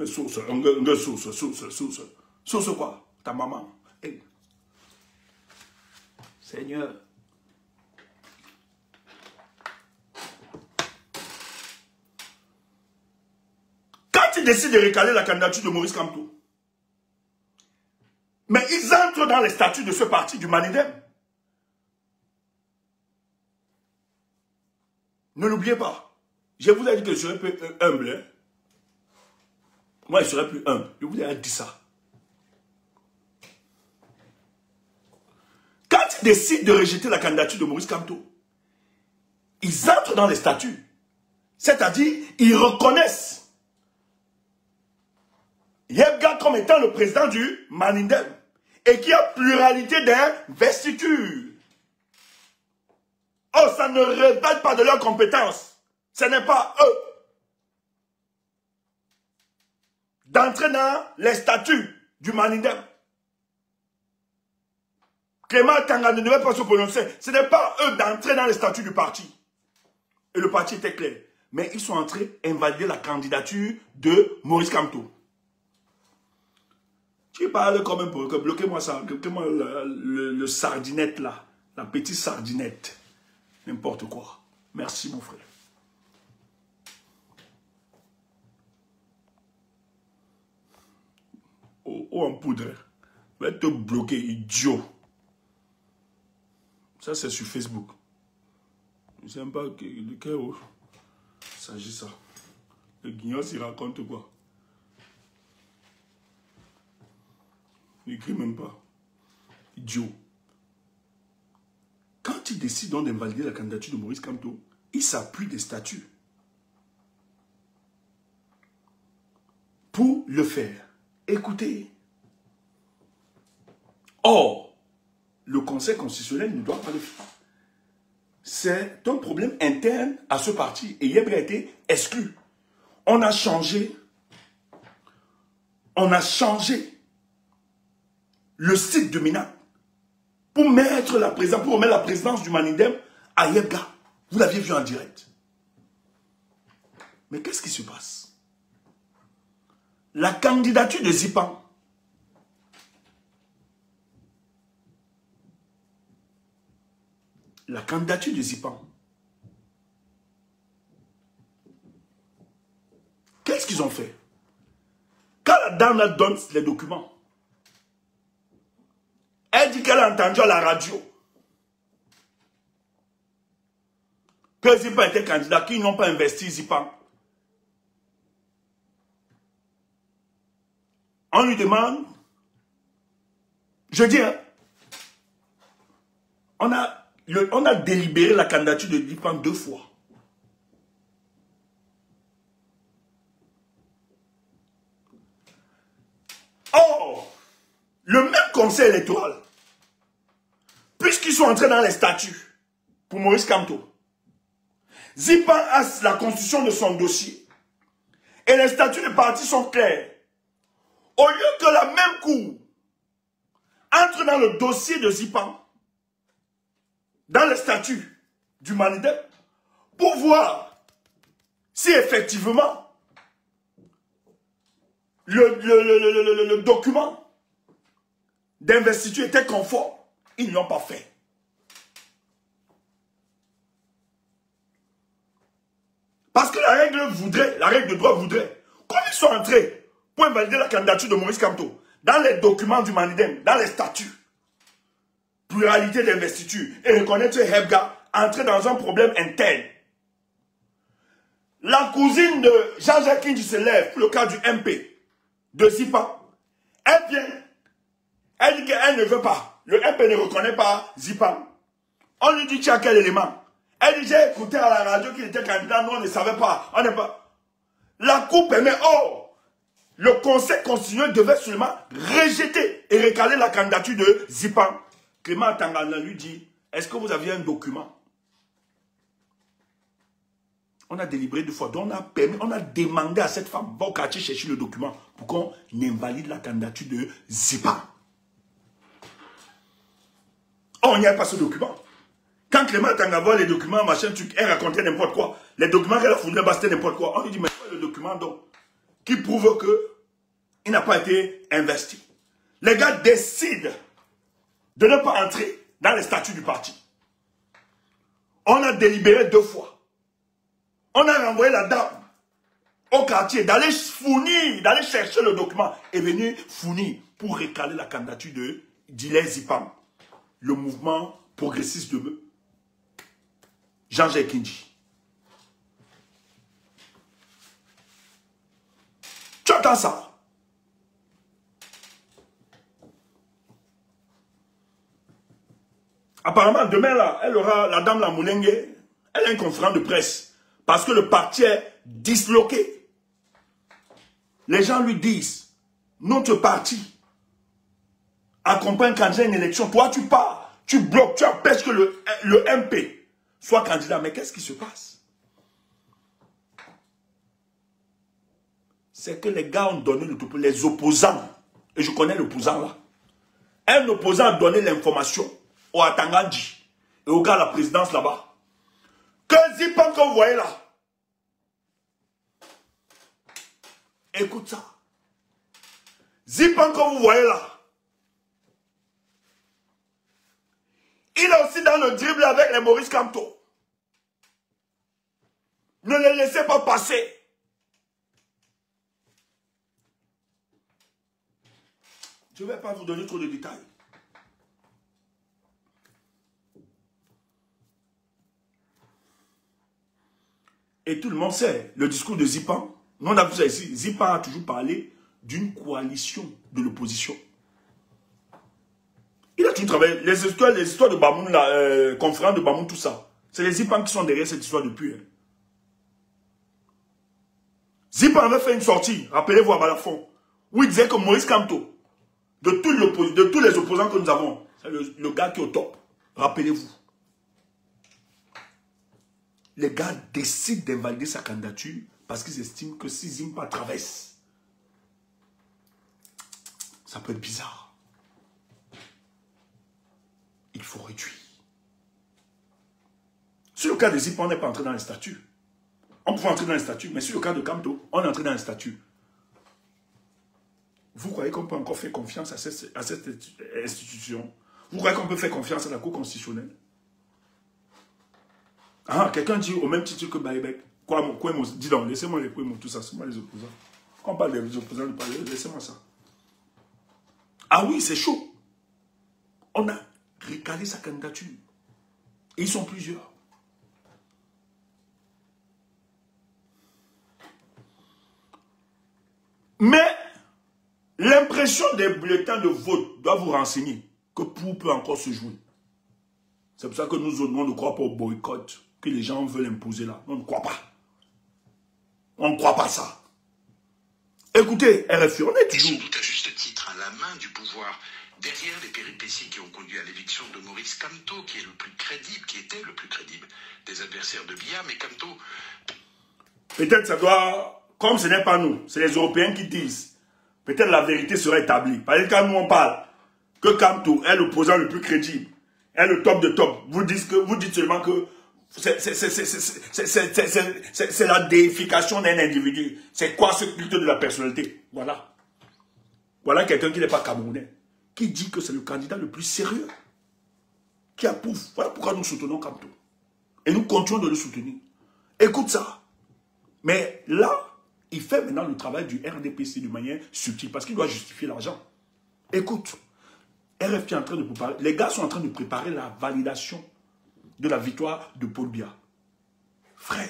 Source. Un gars source. Source quoi? Ta maman. Hey. Seigneur. Quand ils décident de recaler la candidature de Maurice Kamto, mais ils entrent dans les statuts de ce parti du Manidem. Ne l'oubliez pas. Je vous ai dit que je serais plus humble. Hein? Moi, je serais plus humble. Je vous ai dit ça. Quand ils décident de rejeter la candidature de Maurice Kamto, ils entrent dans les statuts. C'est-à-dire, ils reconnaissent Yebga comme étant le président du Manidem et qui a pluralité d'investiture. Oh, ça ne révèle pas de leurs compétences. Ce n'est pas eux. D'entrer dans les statuts du Manidem. Clément Tanga ne devait pas se prononcer. Ce n'est pas eux d'entrer dans les statuts du parti. Et le parti était clair. Mais ils sont entrés invalider la candidature de Maurice Kamto. Tu parles quand même pour bloquez-moi ça. Bloquez-moi le sardinette là. La petite sardinette. N'importe quoi. Merci mon frère. Oh en poudre. Va te bloquer, idiot. Ça c'est sur Facebook. Je ne sais même pas de quel s'agit ça. Le guignol s'il raconte quoi. Il n'écrit même pas. Idiot. Quand ils décident d'invalider la candidature de Maurice Kamto, ils s'appuient des statuts pour le faire. Écoutez. Or, le Conseil constitutionnel ne doit pas le faire. C'est un problème interne à ce parti et Yebga a été exclu. On a changé on a changé le site de Mina pour mettre la présidence du Manidem à Yebga. Vous l'aviez vu en direct. Mais qu'est-ce qui se passe? La candidature de Zipan, qu'est-ce qu'ils ont fait? Quand la dame là donne les documents, elle dit qu'elle a entendu à la radio que Zipan était candidat, qu'ils n'ont pas investi Zipan. On lui demande, je dis, on a délibéré la candidature de Zipan 2 fois. Or, le même conseil électoral, puisqu'ils sont entrés dans les statuts pour Maurice Kamto, Zipan a la constitution de son dossier et les statuts des partis sont clairs. Au lieu que la même cour entre dans le dossier de Zipan, dans les statuts du Manidem, pour voir si effectivement le document d'investiture était conforme, ils ne l'ont pas fait. Parce que la règle de droit voudrait, comme ils sont entrés pour invalider la candidature de Maurice Kamto, dans les documents du Manidem, dans les statuts, pluralité d'investiture, et reconnaître Hebga, entrer dans un problème interne. La cousine de Jean-Jacques Kindji se lève pour le cas du MP de Zipan. Elle vient, elle dit qu'elle ne veut pas. Le MP ne reconnaît pas Zipan. On lui dit, tu as quel élément? Elle dit, j'ai écouté à la radio qu'il était candidat, nous on ne savait pas. On n'est pas. La Cour permet, le Conseil constitutionnel devait seulement rejeter et recaler la candidature de Zipan. Clément Tangana lui dit, est-ce que vous aviez un document? On a délibéré 2 fois, donc on a demandé à cette femme, va au quartier chercher le document pour qu'on invalide la candidature de Zipan. On n'y a pas ce document. Quand Clément Tangana voit les documents, machin, elle racontait n'importe quoi. Les documents qu'elle a fournis, c'était n'importe quoi. On lui dit, mais quoi le document donc qui prouve qu'il n'a pas été investi? Les gars décident de ne pas entrer dans les statuts du parti. On a délibéré 2 fois. On a renvoyé la dame au quartier d'aller fournir, d'aller chercher le document et venir fournir pour recaler la candidature de Dile Zipan, le mouvement progressiste de Jean-Jacques Kindji. Tu entends ça? Apparemment, demain, là, elle aura, la dame la Moulengue, elle a une conférence de presse. Parce que le parti est disloqué. Les gens lui disent, notre parti accompagne quand il y a une élection. Toi, tu pars, tu bloques, tu empêches que le MP soit candidat. Mais qu'est-ce qui se passe? C'est que les gars ont donné le tout, les opposants, et je connais l'opposant là. Un opposant a donné l'information au Atangandji et au gars à la présidence là-bas. Que Zipan que vous voyez là. Écoute ça. Zipan que vous voyez là. Il est aussi dans le dribble avec les Maurice Kamto. Ne les laissez pas passer. Je ne vais pas vous donner trop de détails. Et tout le monde sait, le discours de Zipan, nous on a vu ça ici, Zipan a toujours parlé d'une coalition de l'opposition. Il a toujours travaillé, les histoires de Bamoun, la conférence de Bamoun, tout ça. C'est les Zipan qui sont derrière cette histoire depuis. Hein. Zipan avait fait une sortie, rappelez-vous à Balafon, où il disait que Maurice Kamto, de tous les opposants que nous avons, c'est le gars qui est au top. Rappelez-vous. Les gars décident d'invalider sa candidature parce qu'ils estiment que si Zimpa traverse, Ça peut être bizarre. Il faut réduire. Sur le cas des ZIP, on n'est pas entré dans les statuts. On pouvait entrer dans les statuts, mais sur le cas de Kamto, on est entré dans les statuts. Vous croyez qu'on peut encore faire confiance à cette institution? Vous croyez qu'on peut faire confiance à la Cour constitutionnelle? Ah, quelqu'un dit au même titre que Baïbek. Dis donc, laissez-moi les Kouemo, tout ça, c'est moi les opposants. Quand on parle des opposants, laissez-moi ça. Ah oui, c'est chaud. On a recalé sa candidature. Et ils sont plusieurs. Mais l'impression des bulletins de vote doit vous renseigner que tout peut encore se jouer. C'est pour ça que nous autres, on ne croit pas au boycott que les gens veulent imposer là. On ne croit pas. On ne croit pas ça. Écoutez, RFI, on est toujours... Et sans doute à juste titre, à la main du pouvoir, derrière les péripéties qui ont conduit à l'éviction de Maurice Kamto, qui est le plus crédible, qui était le plus crédible des adversaires de Biya, mais Kamto... Peut-être ça doit... Comme ce n'est pas nous, c'est les Européens qui disent. Peut-être la vérité sera établie. Parce que quand nous on parle que Kamto est l'opposant le plus crédible, est le top de top, vous dites seulement que c'est la déification d'un individu. C'est quoi ce culte de la personnalité? Voilà. Voilà quelqu'un qui n'est pas camerounais, qui dit que c'est le candidat le plus sérieux, qui approuve. Voilà pourquoi nous soutenons Kamto. Et nous continuons de le soutenir. Écoute ça. Mais là, il fait maintenant le travail du RDPC de manière subtile parce qu'il doit justifier l'argent. Écoute, RFI est en train de préparer, les gars sont en train de préparer la validation de la victoire de Paul Biya. Frère,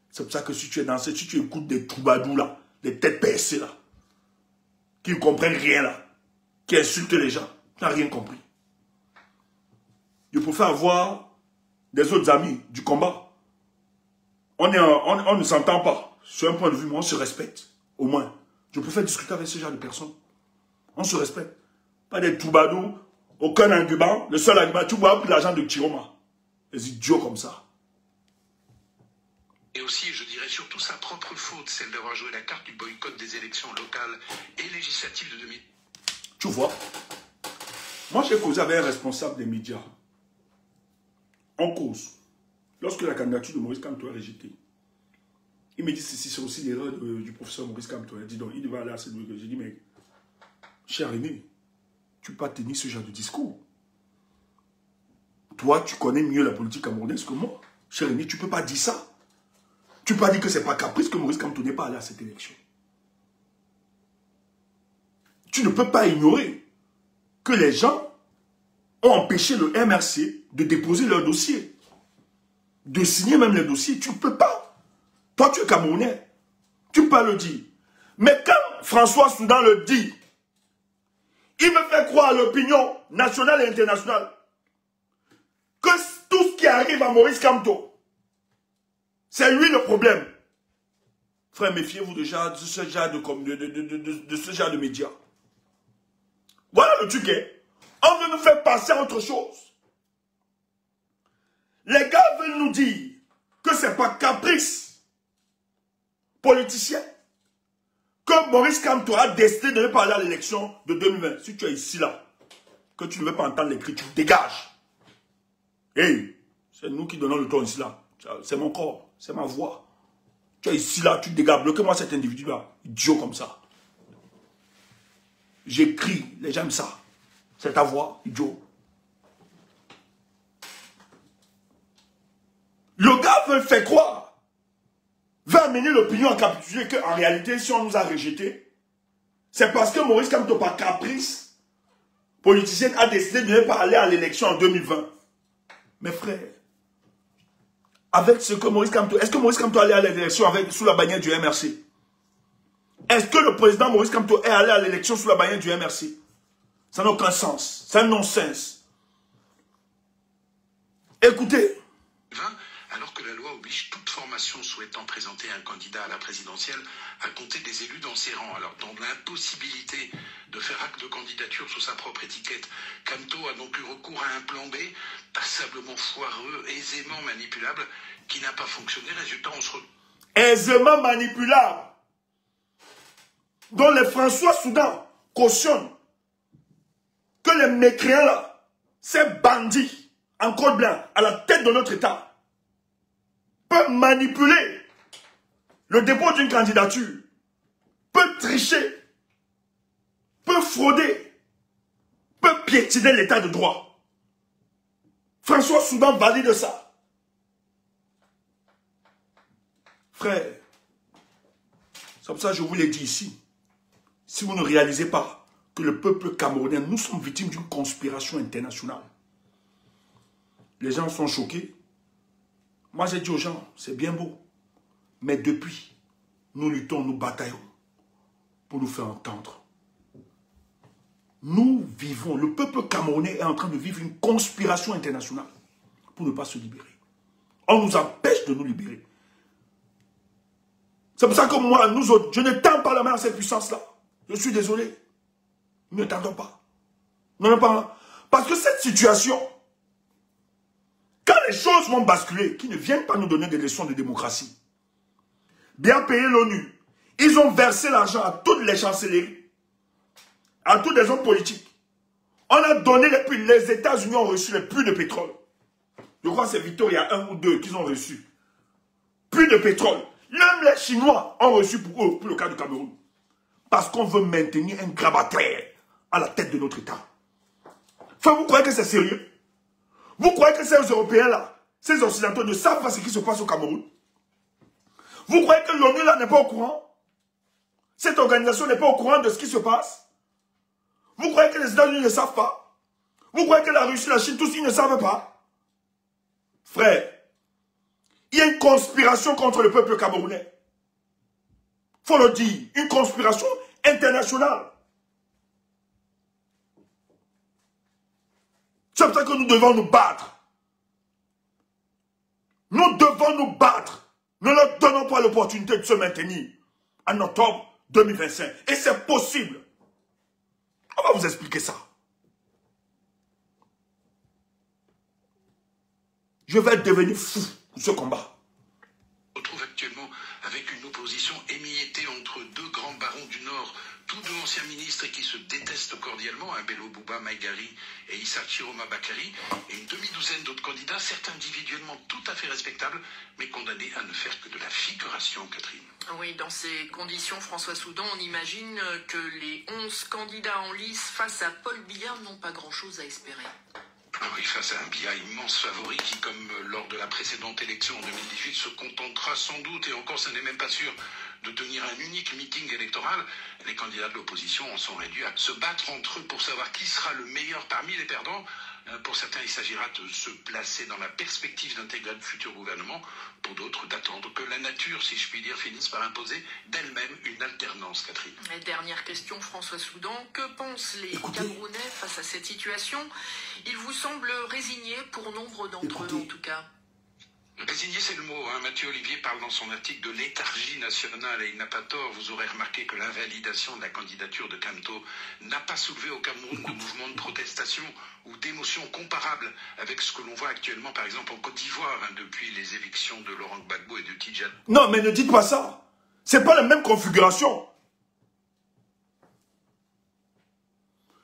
c'est pour ça que si tu es dans si tu écoutes des troubadours là, des têtes percées là, qui ne comprennent rien là, qui insultent les gens, tu n'as rien compris. Je préfère avoir des autres amis du combat. On ne s'entend pas. Sur un point de vue, mais on se respecte. Au moins. Je préfère discuter avec ce genre de personnes. On se respecte. Pas des troubadours, aucun argument. Le seul argument, tu vois l'argent de Chiroma. Des idiots comme ça. Et aussi, je dirais surtout sa propre faute, celle d'avoir joué la carte du boycott des élections locales et législatives de 2000. Tu vois, moi j'ai causé avec un responsable des médias. En cause. Lorsque la candidature de Maurice Kamto est rejetée, il me dit ceci, c'est aussi l'erreur du professeur Maurice Kamto. Il dit donc, il devait aller à cette rue. J'ai dit, mais, cher aîné, tu ne peux pas tenir ce genre de discours. Toi, tu connais mieux la politique camerounaise que moi. Cher aîné, tu ne peux pas dire ça. Tu ne peux pas dire que ce n'est pas caprice que Maurice Kamto n'est pas allé à cette élection. Tu ne peux pas ignorer que les gens ont empêché le MRC de déposer leur dossier. De signer même les dossiers. Tu ne peux pas. Toi, tu es Camerounais. Tu peux le dire. Mais quand François Soudan le dit, il me fait croire à l'opinion nationale et internationale que tout ce qui arrive à Maurice Kamto, c'est lui le problème. Frère, méfiez-vous de ce genre de médias. Voilà le truc. On veut nous faire passer à autre chose. Les gars veulent nous dire que ce n'est pas caprice politicien que Maurice Kamto a décidé de ne pas aller à l'élection de 2020. Si tu es ici là, que tu ne veux pas entendre les cris, tu dégages. Hey, c'est nous qui donnons le ton ici là. C'est mon corps, c'est ma voix. Tu es ici là, tu dégages. Bloquez-moi cet individu là, idiot comme ça. J'écris, les gens aiment ça. C'est ta voix, idiot. Le gars veut faire croire, veut amener l'opinion à capituler qu'en réalité, si on nous a rejetés, c'est parce que Maurice Kamto, par caprice politicienne, a décidé de ne pas aller à l'élection en 2020. Mes frères, avec ce que Maurice Kamto, est-ce que Maurice Kamto allait à l'élection sous la bannière du MRC? Est-ce que le président Maurice Kamto est allé à l'élection sous la bannière du MRC? Ça n'a aucun sens. C'est un non-sens. Écoutez. Alors que la loi oblige toute formation souhaitant présenter un candidat à la présidentielle à compter des élus dans ses rangs. Alors, dans l'impossibilité de faire acte de candidature sous sa propre étiquette, Kamto a donc eu recours à un plan B, passablement foireux, aisément manipulable, qui n'a pas fonctionné. Résultat, on se retrouve... Aisément manipulable, dont les François Soudan cautionnent que les mécréants là, ces bandits en code blanc à la tête de notre État, peuvent manipuler le dépôt d'une candidature, peuvent tricher, peuvent frauder, peuvent piétiner l'état de droit. François Soudan valide ça. Frère, c'est comme ça que je vous l'ai dit ici. Si vous ne réalisez pas que le peuple camerounais, nous sommes victimes d'une conspiration internationale. Les gens sont choqués. Moi, j'ai dit aux gens, c'est bien beau. Mais depuis, nous luttons, nous bataillons pour nous faire entendre. Nous vivons, le peuple camerounais est en train de vivre une conspiration internationale pour ne pas se libérer. On nous empêche de nous libérer. C'est pour ça que moi, nous autres, je ne tends pas la main à cette puissance-là. Je suis désolé. Nous ne tendons pas. Non, pas. Parce que cette situation, quand les choses vont basculer, qui ne viennent pas nous donner des leçons de démocratie, bien payer l'ONU, ils ont versé l'argent à toutes les chancelleries, à tous les hommes politiques. On a donné, les États-Unis ont reçu les plus de pétrole. Je crois que c'est Victoria 1 ou 2 qu'ils ont reçu. Plus de pétrole. Même les Chinois ont reçu pour eux, pour le cas du Cameroun. Parce qu'on veut maintenir un grabataire à la tête de notre État. Enfin, vous croyez que c'est sérieux? Vous croyez que ces Européens-là, ces Occidentaux ne savent pas ce qui se passe au Cameroun? Vous croyez que l'ONU là n'est pas au courant? Cette organisation n'est pas au courant de ce qui se passe? Vous croyez que les États-Unis ne savent pas? Vous croyez que la Russie, la Chine, tous ils ne savent pas? Frère, il y a une conspiration contre le peuple camerounais. Faut le dire, une conspiration internationale. C'est pour ça que nous devons nous battre. Nous devons nous battre. Ne leur donnons pas l'opportunité de se maintenir en octobre 2025. Et c'est possible. On va vous expliquer ça. Je vais devenir fou pour ce combat. On se retrouve actuellement avec une opposition émiettée entre deux grands barons du Nord, tous deux anciens ministres qui se détestent cordialement, Bello Bouba Maïgari et Issa Chiroma Bakary, et une demi-douzaine d'autres candidats, certains individuellement tout à fait respectables, mais condamnés à ne faire que de la figuration, Catherine. Oui, dans ces conditions, François Soudan, on imagine que les 11 candidats en lice face à Paul Biya n'ont pas grand-chose à espérer. Oui, face à un Biya immense favori qui, comme lors de la précédente élection en 2018, se contentera sans doute, et encore ce n'est même pas sûr, de tenir un unique meeting électoral, les candidats de l'opposition en sont réduits à se battre entre eux pour savoir qui sera le meilleur parmi les perdants. Pour certains, il s'agira de se placer dans la perspective d'intégrer le futur gouvernement. Pour d'autres, d'attendre que la nature, si je puis dire, finisse par imposer d'elle-même une alternance, Catherine. Et dernière question, François Soudan. Que pensent les Camerounais face à cette situation? Ils vous semblent résignés, pour nombre d'entre eux en tout cas. Résigné, c'est le mot. Mathieu Olivier parle dans son article de léthargie nationale et il n'a pas tort. Vous aurez remarqué que l'invalidation de la candidature de Kamto n'a pas soulevé au Cameroun de mouvements de protestation ou d'émotions comparables avec ce que l'on voit actuellement, par exemple, en Côte d'Ivoire, depuis les évictions de Laurent Gbagbo et de Tidjane. Non, mais ne dites pas ça. C'est pas la même configuration.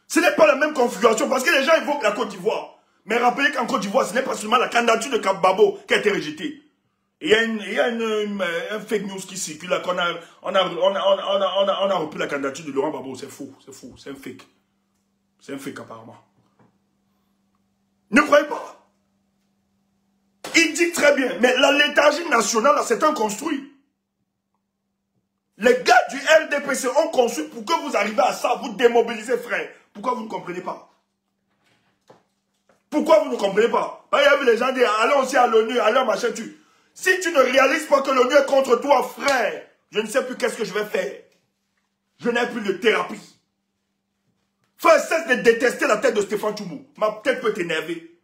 Ce n'est pas la même configuration parce que les gens évoquent la Côte d'Ivoire. Mais rappelez qu'en Côte d'Ivoire, ce n'est pas seulement la candidature de Gbagbo qui a été rejetée. Il y a un fake news qui circule là, qu'on on a repris la candidature de Laurent Gbagbo. C'est faux, c'est un fake. C'est un fake apparemment. Ne croyez pas. Il dit très bien, mais la léthargie nationale, c'est un construit. Les gars du RDPC ont construit pour que vous arriviez à ça, vous démobilisez, frère. Pourquoi vous ne comprenez pas? Pourquoi vous ne comprenez pas? Il y a vu les gens dire, allons aussi à l'ONU, allons machin, tu. Si tu ne réalises pas que l'ONU est contre toi, frère, je ne sais plus qu'est-ce que je vais faire. Je n'ai plus de thérapie. Frère, cesse de détester la tête de Stéphane Tchoumou. Ma tête peut t'énerver.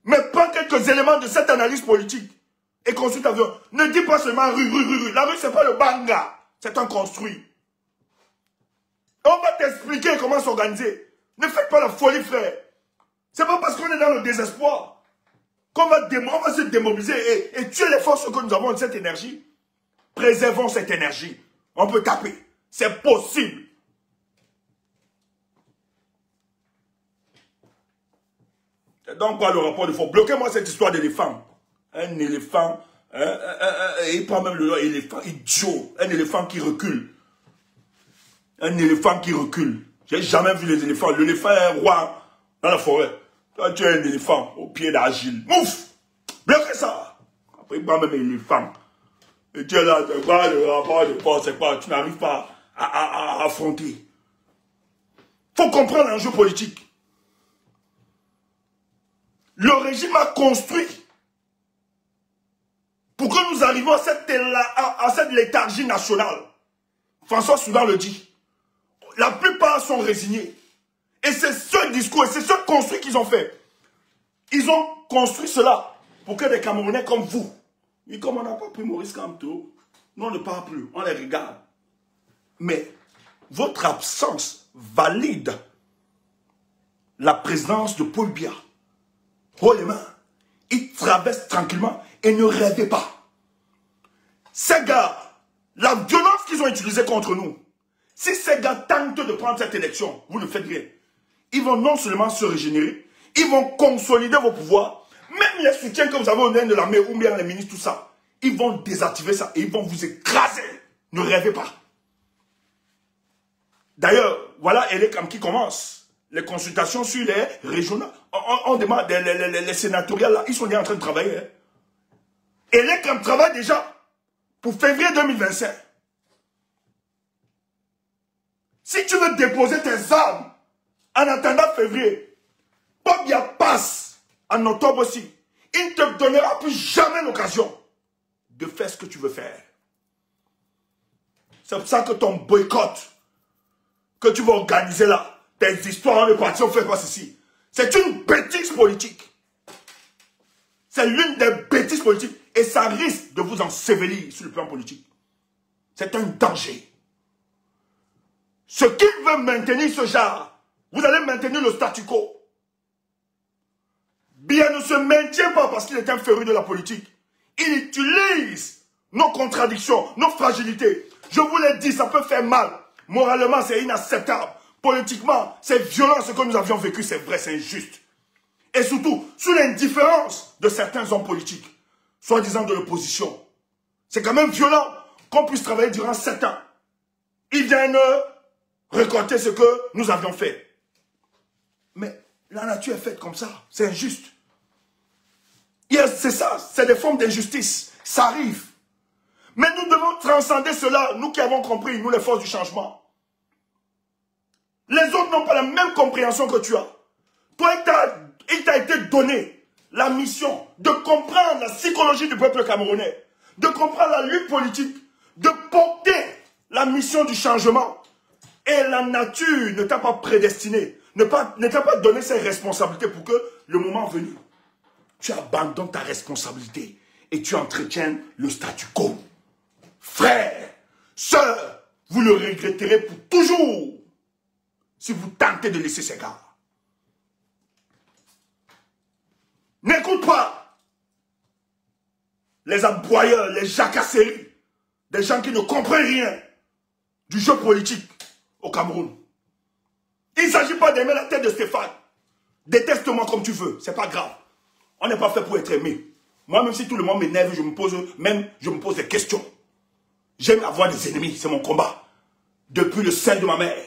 Mais prends quelques éléments de cette analyse politique et construis ta vie. Ne dis pas seulement rue. La rue, c'est pas le banga. C'est un construit. On va t'expliquer comment s'organiser. Ne faites pas la folie, frère. C'est pas parce qu'on est dans le désespoir qu'on va se démobiliser et tuer les forces que nous avons de cette énergie. Préservons cette énergie. On peut taper. C'est possible. Donc, quoi, le rapport de force? Bloquez-moi cette histoire d'éléphant. Un éléphant, il prend même le nom éléphant idiot. Un éléphant qui recule. Un éléphant qui recule. J'ai jamais vu les éléphants. L'éléphant est un roi dans la forêt. Toi, tu es un éléphant au pied d'Agile. Mouf! Bloquez ça! Après, il prend même un éléphant. Et tu es là, tu vois le rapport de force, c'est quoi? Tu n'arrives pas à affronter. Il faut comprendre l'enjeu politique. Le régime a construit pour que nous arrivions à cette léthargie nationale. François Soudan le dit. La plupart sont résignés. Et c'est ce discours, et c'est ce construit qu'ils ont fait. Ils ont construit cela pour que des Camerounais comme vous, et comme on n'a pas pris Maurice Kamto, nous on ne parle plus, on les regarde. Mais votre absence valide la présence de Paul Biya. Oh les mains, ils traversent tranquillement et ne rêvez pas. Ces gars, la violence qu'ils ont utilisée contre nous, si ces gars tentent de prendre cette élection, vous ne faites rien. Ils vont non seulement se régénérer, ils vont consolider vos pouvoirs, même les soutiens que vous avez au sein de l'armée ou bien les ministres, tout ça, ils vont désactiver ça et ils vont vous écraser. Ne rêvez pas. D'ailleurs, voilà Elekam qui commence. Les consultations sur les régionaux, on demande, les sénatoriales là, ils sont déjà en train de travailler. Hein. Elekam travaille déjà pour février 2025. Si tu veux déposer tes armes en attendant février, Paul Biya passe en octobre aussi. Il ne te donnera plus jamais l'occasion de faire ce que tu veux faire. C'est pour ça que ton boycott que tu vas organiser là, tes histoires de parti, on fait pas ceci. C'est une bêtise politique. C'est l'une des bêtises politiques. Et ça risque de vous ensevelir sur le plan politique. C'est un danger. Ce qui veut maintenir ce genre, vous allez maintenir le statu quo. Biya ne se maintient pas parce qu'il est un féru de la politique. Il utilise nos contradictions, nos fragilités. Je vous l'ai dit, ça peut faire mal. Moralement, c'est inacceptable. Politiquement, c'est violent ce que nous avions vécu, c'est vrai, c'est injuste. Et surtout, sous l'indifférence de certains hommes politiques, soi-disant de l'opposition. C'est quand même violent qu'on puisse travailler durant 7 ans. Ils viennent récolter ce que nous avions fait. Mais la nature est faite comme ça, c'est injuste. C'est ça, c'est des formes d'injustice, ça arrive. Mais nous devons transcender cela, nous qui avons compris, nous les forces du changement. Les autres n'ont pas la même compréhension que tu as. Toi, il t'a été donné la mission de comprendre la psychologie du peuple camerounais, de comprendre la lutte politique, de porter la mission du changement. Et la nature ne t'a pas prédestiné, ne t'a pas donné ses responsabilités pour que le moment venu, tu abandonnes ta responsabilité et tu entretiens le statu quo. Frères, sœurs, vous le regretterez pour toujours si vous tentez de laisser ces gars. N'écoute pas les aboyeurs, les jacasseries, des gens qui ne comprennent rien du jeu politique au Cameroun. Il ne s'agit pas d'aimer la tête de Stéphane. Déteste-moi comme tu veux, c'est pas grave. On n'est pas fait pour être aimé. Moi, même si tout le monde m'énerve, je me pose des questions. J'aime avoir des ennemis, c'est mon combat. Depuis le sein de ma mère.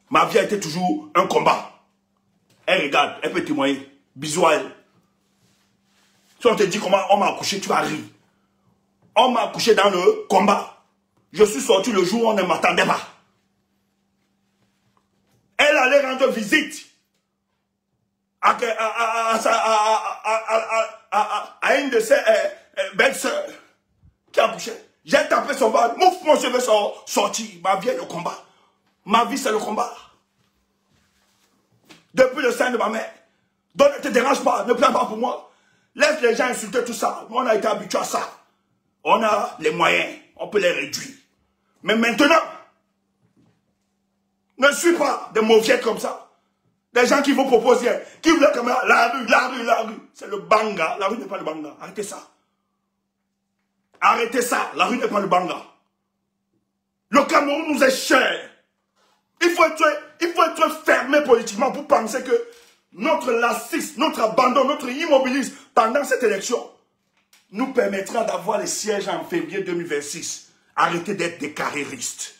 Ma vie a été toujours un combat. Elle regarde, elle peut témoigner. Bisous à elle. Si on te dit comment on m'a accouché, tu vas rire. On m'a accouché dans le combat. Je suis sorti le jour où on ne m'attendait pas. Elle allait rendre visite à une de ses belles-sœurs qui a accouché. J'ai tapé son ventre. Mouf, mon cheveu sorti. Ma vie est le combat. Ma vie, c'est le combat. Depuis le sein de ma mère. Donc ne te dérange pas, ne plains pas pour moi. Laisse les gens insulter tout ça. Nous, on a été habitués à ça. On a les moyens, on peut les réduire. Mais maintenant, ne suis pas des mauviettes comme ça. Des gens qui vous proposent, qui voulaient comme la rue. C'est le banga. La rue n'est pas le banga. Arrêtez ça. Arrêtez ça. La rue n'est pas le banga. Le Cameroun nous est cher. Il faut être fermé politiquement pour penser que notre laxisme, notre abandon, notre immobilisme pendant cette élection nous permettra d'avoir les sièges en février 2026. Arrêtez d'être des carriéristes.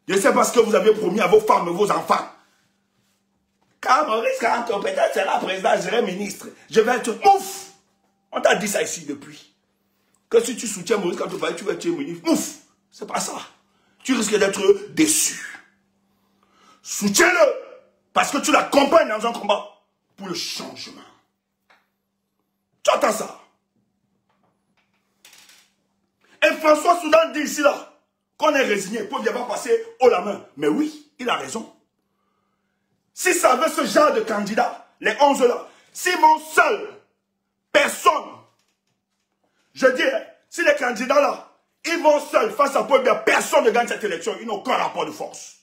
Je sais pas ce que vous avez promis à vos femmes et vos enfants. Quand Maurice Kamto peut-être sera président, je serai ministre. Je vais être ouf. On t'a dit ça ici depuis. Que si tu soutiens Maurice Kamto, tu vas être ministre. Ouf. C'est pas ça. Tu risques d'être déçu. Soutiens-le. Parce que tu l'accompagnes dans un combat pour le changement. Tu entends ça? Et François Soudan dit ici là qu'on est résigné pour bien passer haut la main. Mais oui, il a raison. Si ça veut ce genre de candidats, les 11 là, s'ils vont seuls, personne. Je dis, si les candidats là, ils vont seuls face à Paul Biya, personne ne gagne cette élection. Ils n'ont aucun rapport de force.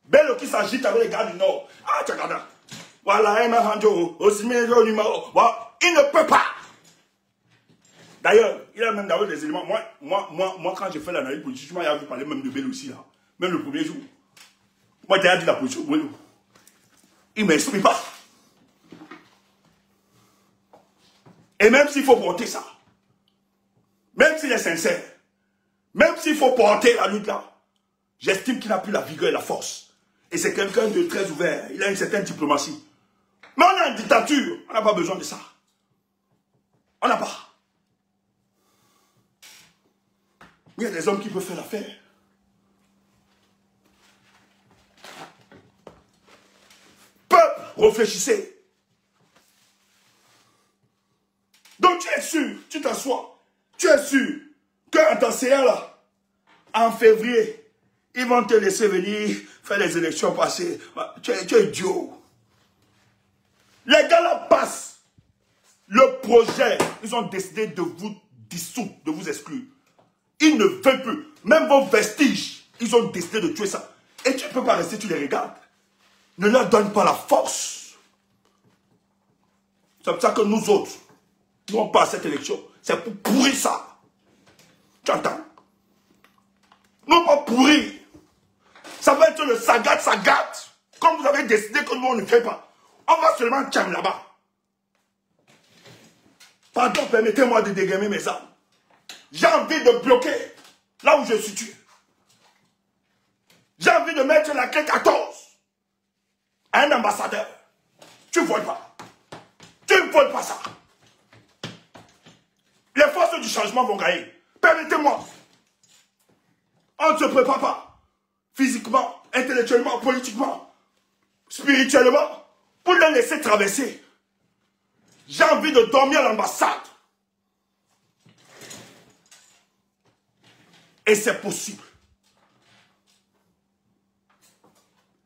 Bello qui s'agite avec les gars du Nord. Ah, tu regardes. Voilà, il ne peut pas. D'ailleurs, il a même d'avoir des éléments. Moi, quand j'ai fait l'analyse politique, il a vu parler même de Bello aussi, là. Même le premier jour. Moi, j'ai dit la position de Bello. Il ne m'exprime pas. Et même s'il faut porter ça, même s'il est sincère, même s'il faut porter la lutte là, j'estime qu'il n'a plus la vigueur et la force. Et c'est quelqu'un de très ouvert. Il a une certaine diplomatie. Mais on a une dictature. On n'a pas besoin de ça. On n'a pas. Il y a des hommes qui peuvent faire l'affaire. Peuple, réfléchissez. Donc tu es sûr, tu t'assois, tu es sûr qu'un enseignant là, en février, ils vont te laisser venir faire les élections passées. Tu es idiot. Les gars là passent le projet. Ils ont décidé de vous dissoudre, de vous exclure. Ils ne veulent plus. Même vos vestiges, ils ont décidé de tuer ça. Et tu ne peux pas rester, tu les regardes. Ne leur donne pas la force. C'est pour ça que nous autres, nous on passe cette élection. C'est pour pourrir ça. Tu entends? Nous pas pourrir. Ça va être le sagat. Comme vous avez décidé que nous on ne fait pas. On va seulement tcham là-bas. Pardon, permettez-moi de dégainer mes armes. J'ai envie de bloquer là où je suis tué. J'ai envie de mettre la clé 14 à un ambassadeur. Tu ne voles pas. Tu ne voles pas ça. Les forces du changement vont gagner. Permettez-moi. On ne se prépare pas. Physiquement, intellectuellement, politiquement, spirituellement, pour les laisser traverser. J'ai envie de dormir à l'ambassade. Et c'est possible.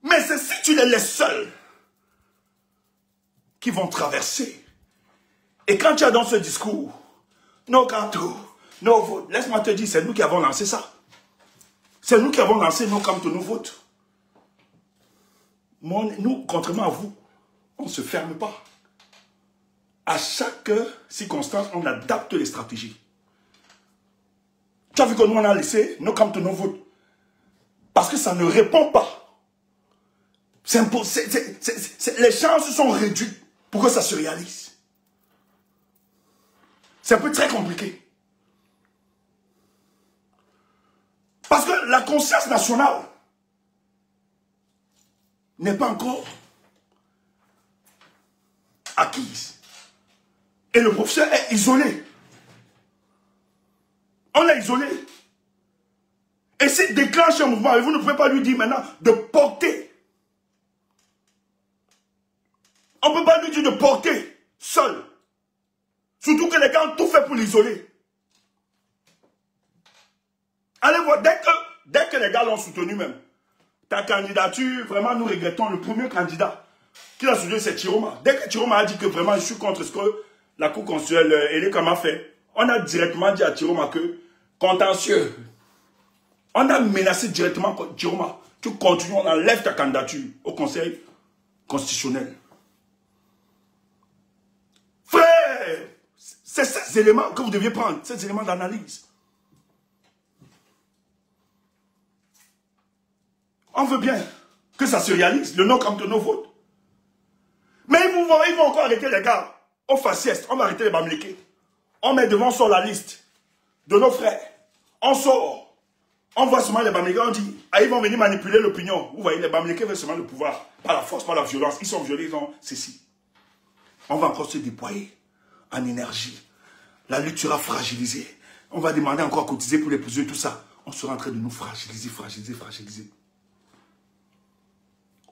Mais c'est si tu les laisses seuls qui vont traverser. Et quand tu as dans ce discours, no Kamto, no vote, laisse-moi te dire, c'est nous qui avons lancé ça. C'est nous qui avons lancé no Kamto, no vote. Nous, contrairement à vous, on ne se ferme pas. À chaque circonstance, on adapte les stratégies. Tu as vu que nous, on a laissé no Kamto, no vote. Parce que ça ne répond pas. Les chances sont réduites pour que ça se réalise. C'est un peu très compliqué. Parce que la conscience nationale n'est pas encore acquise. Et le professeur est isolé. On l'a isolé. Et s'il déclenche un mouvement, et vous ne pouvez pas lui dire maintenant de porter. On ne peut pas lui dire de porter seul. Surtout que les gars ont tout fait pour l'isoler. Allez voir, dès que les gars l'ont soutenu même, ta candidature, vraiment nous regrettons, le premier candidat qui l'a soutenu, c'est Chiroma. Dès que Chiroma a dit que vraiment je suis contre ce que la Cour constitutionnelle Eleka a fait, on a directement dit à Chiroma que contentieux. On a menacé directement Chiroma. Tu continues, on enlève ta candidature au Conseil constitutionnel. Frère, c'est ces éléments que vous deviez prendre, ces éléments d'analyse. On veut bien. que ça se réalise, le non comme de nos votes. Mais ils vont encore arrêter les gars. Au faciès, on va arrêter les Bamileke. On met devant sur la liste de nos frères. On sort. On voit seulement les Bamileke, on dit, ah, ils vont venir manipuler l'opinion. Vous voyez, les Bamileke veulent seulement le pouvoir. Par la force, par la violence. Ils sont violés, ils ont ceci. On va encore se déployer en énergie. La lutte sera fragilisée. On va demander encore à cotiser pour les prisonniers, tout ça. On sera en train de nous fragiliser, fragiliser, fragiliser.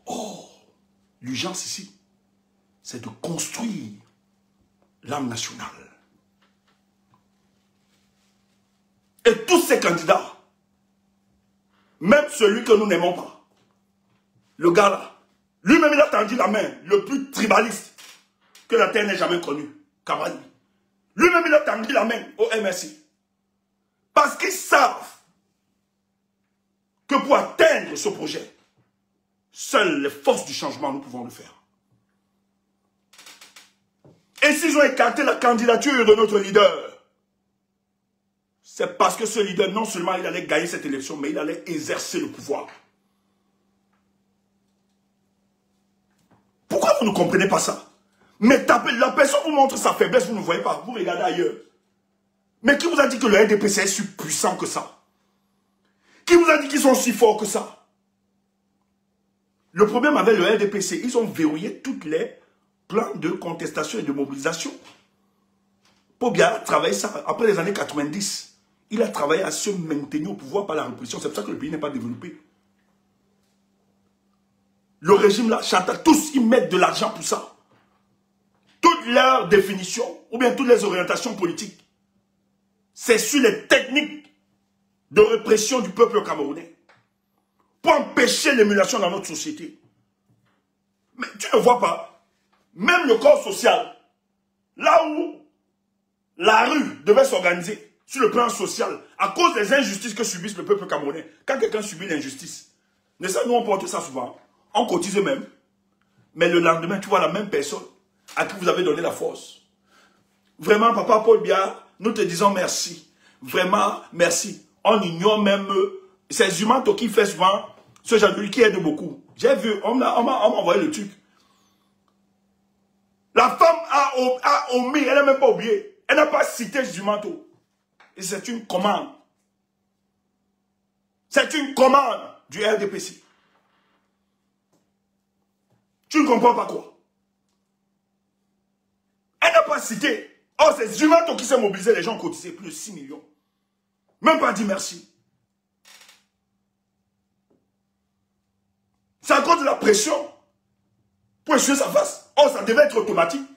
Oh, l'urgence ici, c'est de construire l'âme nationale. Et tous ces candidats, même celui que nous n'aimons pas, le gars là, lui-même il a tendu la main, le plus tribaliste que la terre n'ait jamais connu, Cavani. Lui-même il a tendu la main au MSI. Parce qu'ils savent que pour atteindre ce projet, seules les forces du changement, nous pouvons le faire. Et s'ils ont écarté la candidature de notre leader, c'est parce que ce leader, non seulement il allait gagner cette élection, mais il allait exercer le pouvoir. Pourquoi vous ne comprenez pas ça? Mais la personne vous montre sa faiblesse, vous ne voyez pas, vous regardez ailleurs. Mais qui vous a dit que le RDPC est si puissant que ça? Qui vous a dit qu'ils sont si forts que ça? Le problème avec le RDPC, ils ont verrouillé tous les plans de contestation et de mobilisation. Paul Biya a travaillé ça après les années 90. Il a travaillé à se maintenir au pouvoir par la répression. C'est pour ça que le pays n'est pas développé. Le régime là, Chantal, tous ils mettent de l'argent pour ça. Toutes leurs définitions, ou bien toutes les orientations politiques, c'est sur les techniques de répression du peuple camerounais. Pour empêcher l'émulation dans notre société. Mais tu ne vois pas, même le corps social, là où la rue devait s'organiser sur le plan social, à cause des injustices que subissent le peuple camerounais, quand quelqu'un subit l'injustice, nous on porte ça souvent, on cotise même, mais le lendemain, tu vois la même personne à qui vous avez donné la force. Vraiment, papa Paul Biya, nous te disons merci. Vraiment, merci. On ignore même ces humains qui fait souvent ce genre de qui aide beaucoup. J'ai vu, on m'a envoyé le truc. La femme a omis, elle n'a même pas oublié. Elle n'a pas cité Zumanto. Et c'est une commande. C'est une commande du RDPC. Tu ne comprends pas quoi? Elle n'a pas cité. Oh, c'est Zumanto qui s'est mobilisé, les gens ont cotisé plus de 6 millions. Même pas dit merci. C'est à cause de la pression pour essuyer sa face. Oh, ça devait être automatique.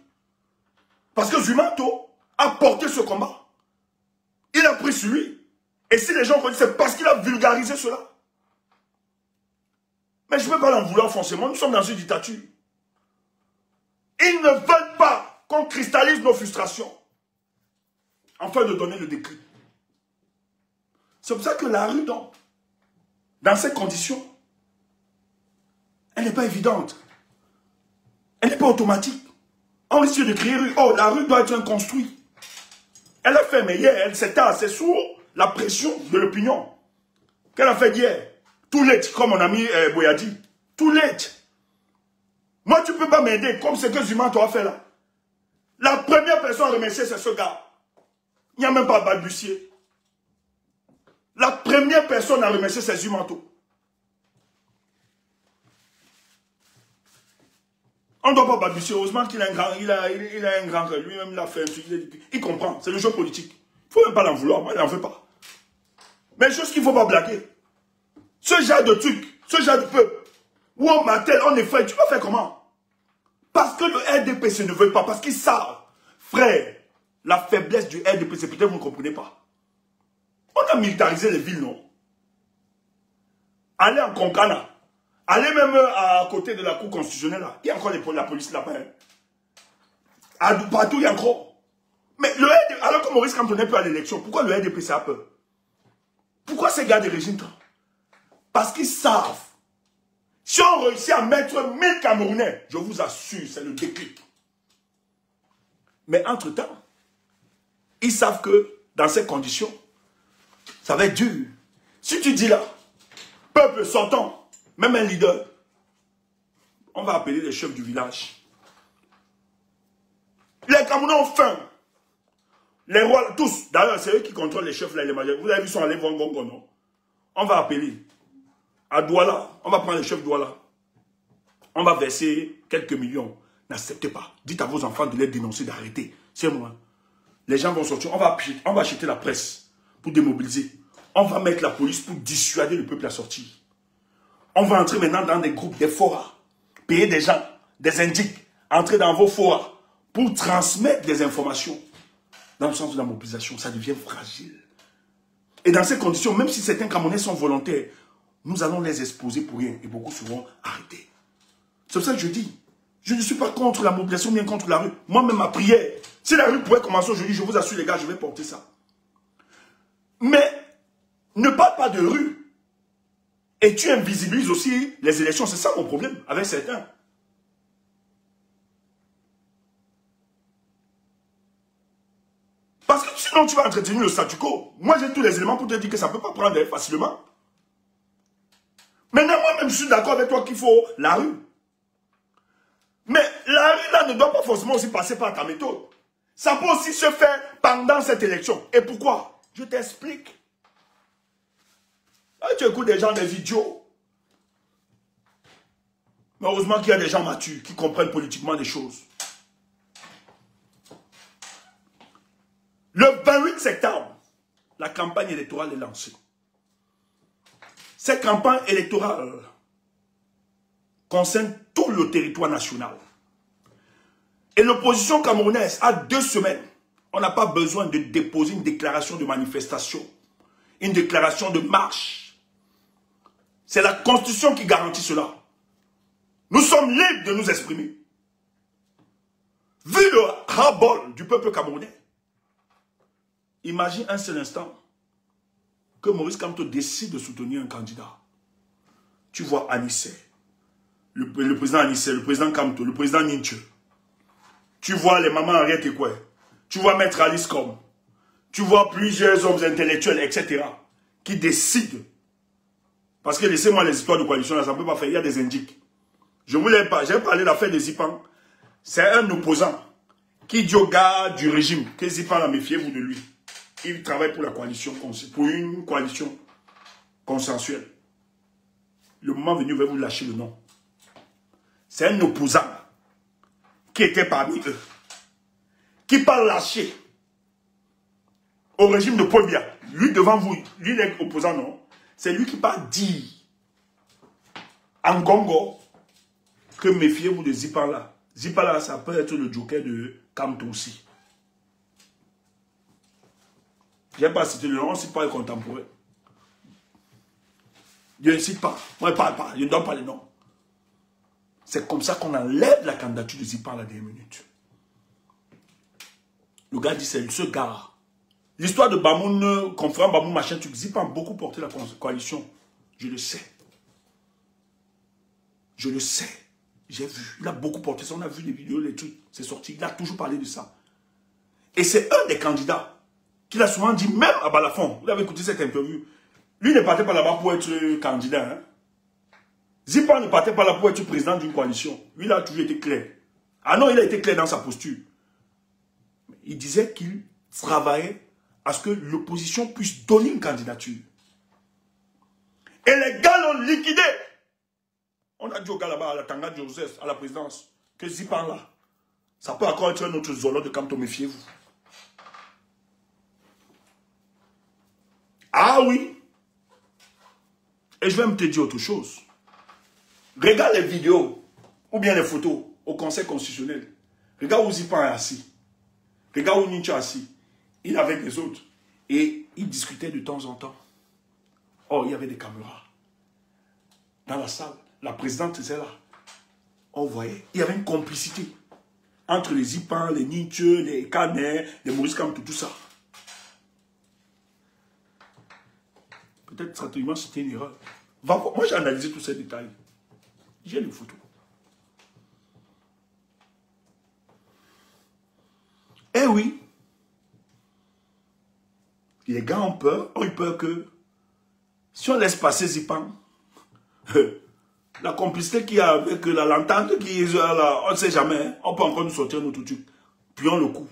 Parce que Zumanto a porté ce combat. Il a pris sur lui. Et si les gens connaissent, c'est parce qu'il a vulgarisé cela. Mais je ne peux pas l'en vouloir forcément. Nous sommes dans une dictature. Ils ne veulent pas qu'on cristallise nos frustrations afin de donner le déclic. C'est pour ça que la rue, dans ces conditions, elle n'est pas évidente. Elle n'est pas automatique. On risque de crier rue. Oh, la rue doit être construite. Elle a fait, mais hier, elle s'est assez sous la pression de l'opinion. Qu'elle a fait hier. Tout l'être, comme mon ami Boyadi. Tout l'être. Moi, tu ne peux pas m'aider comme ce que Zumanto a fait là. La première personne à remercier, c'est ce gars. Il n'y a même pas à balbutier. La première personne à remercier, c'est Zumanto. On ne doit pas balbutier. Heureusement qu'il a un grand, il a un grand, lui-même il a fait un truc. Il comprend. C'est le jeu politique. Il ne faut même pas l'en vouloir. Moi, il n'en veut pas. Mais chose qu'il ne faut pas blaguer. Ce genre de truc, ce genre de peuple, où on m'attelle, on est frère, tu vas faire comment? Parce que le RDPC ne veut pas, parce qu'ils savent, frère, la faiblesse du RDPC, peut-être vous ne comprenez pas. On a militarisé les villes, non? Allez en Konkana. Allez même à côté de la cour constitutionnelle, là. Il y a encore la police là-bas. Hein. Partout, il y a encore. Mais le RDPC, alors que Maurice Kamto n'est plus à l'élection, pourquoi le RDPC a peur? Pourquoi ces gars de régime? Parce qu'ils savent. Si on réussit à mettre 1000 Camerounais, je vous assure, c'est le déclic. Mais entre-temps, ils savent que dans ces conditions, ça va être dur. Si tu dis là, peuple sortant, même un leader, on va appeler les chefs du village. Les Camerounais ont faim. Les rois, tous. D'ailleurs, c'est eux qui contrôlent les chefs là, les majeurs. Vous avez vu, ils sont allés voir Gongo, non? On va appeler. À Douala, on va prendre les chefs Douala. On va verser quelques millions. N'acceptez pas. Dites à vos enfants de les dénoncer, d'arrêter. C'est moi. Les gens vont sortir. On va acheter la presse pour démobiliser. On va mettre la police pour dissuader le peuple à sortir. On va entrer maintenant dans des groupes, des forats. Payer des gens, des indiques. Entrer dans vos forats pour transmettre des informations. Dans le sens de la mobilisation, ça devient fragile. Et dans ces conditions, même si certains Camerounais sont volontaires, nous allons les exposer pour rien. Et beaucoup seront arrêtés. C'est pour ça que je dis, je ne suis pas contre la mobilisation, bien contre la rue. Moi-même, ma prière, si la rue pouvait commencer aujourd'hui, je vous assure les gars, je vais porter ça. Mais, ne parle pas de rue. Et tu invisibilises aussi les élections. C'est ça mon problème avec certains. Parce que sinon, tu vas entretenir le statu quo. Moi, j'ai tous les éléments pour te dire que ça ne peut pas prendre facilement. Maintenant, moi-même, je suis d'accord avec toi qu'il faut la rue. Mais la rue, là, ne doit pas forcément aussi passer par ta méthode. Ça peut aussi se faire pendant cette élection. Et pourquoi? Je t'explique. Tu écoutes des gens, des idiots. Mais heureusement qu'il y a des gens matures qui comprennent politiquement les choses. Le 28 septembre, la campagne électorale est lancée. Cette campagne électorale concerne tout le territoire national. Et l'opposition camerounaise a 2 semaines. On n'a pas besoin de déposer une déclaration de manifestation, une déclaration de marche. C'est la Constitution qui garantit cela. Nous sommes libres de nous exprimer. Vu le ras-bol du peuple camerounais, imagine un seul instant que Maurice Kamto décide de soutenir un candidat. Tu vois Anissé, le président Anissé, le président Kamto, le président Ninche. Tu vois les mamans Henriette Ekwe. Tu vois Maître Alice Com. Tu vois plusieurs hommes intellectuels, etc. qui décident. Parce que laissez-moi les histoires de coalition, là, ça ne peut pas faire. Il y a des indiques. Je voulais pas. J'ai parlé de l'affaire de Zipan. C'est un opposant qui dit au gars du régime que Zipan, méfiez-vous de lui. Il travaille pour la coalition, pour une coalition consensuelle. Le moment venu, je vais vous lâcher le nom. C'est un opposant qui était parmi eux, qui parle lâché au régime de Paul Biya. Lui devant vous, lui il est opposant, non? C'est lui qui part dire en Congo que méfiez-vous de Zipala. Zipala, ça peut être le joker de Kamto aussi. Je n'ai pas cité le nom, on ne cite pas les contemporains. Je ne cite pas. Moi, je ne parle pas. Je ne donne pas les noms. C'est comme ça qu'on enlève la candidature de Zipan à la dernière minute. Le gars dit c'est ce gars. L'histoire de Bamoun, conférant Bamoun, machin, Zipan a beaucoup porté la coalition. Je le sais. Je le sais. J'ai vu. Il a beaucoup porté ça. On a vu les vidéos, les trucs. C'est sorti. Il a toujours parlé de ça. Et c'est un des candidats qu'il a souvent dit, même à Balafon. Vous avez écouté cette interview. Lui ne partait pas là-bas pour être candidat. Hein? Zipan ne partait pas là pour être président d'une coalition. Lui, il a toujours été clair. Ah non, il a été clair dans sa posture. Il disait qu'il travaillait à ce que l'opposition puisse donner une candidature. Et les gars l'ont liquidé. On a dit aux gars là-bas, à la Tanga Joseph, à la présidence, que Zipan là, ça peut encore être un autre zolo de Kamto, méfiez-vous. Ah oui. Et je vais me te dire autre chose. Regarde les vidéos, ou bien les photos, au Conseil constitutionnel. Regarde où Zipan est assis. Regarde où Ninche est assis. Il est avec les autres. Et ils discutaient de temps en temps. Oh, il y avait des caméras. Dans la salle, la présidente était là. On voyait, il y avait une complicité. Entre les Zipan, les Ninche, les Kaner, les Maurice Kamto, tout ça. Peut-être stratégiquement c'était une erreur. Moi j'ai analysé tous ces détails. J'ai les photos. Eh oui. Les gars ont peur que si on laisse passer Zipan, La complicité qu'il y a avec l'entente, on ne sait jamais, hein. On peut encore nous sortir notre truc. Plions le coup.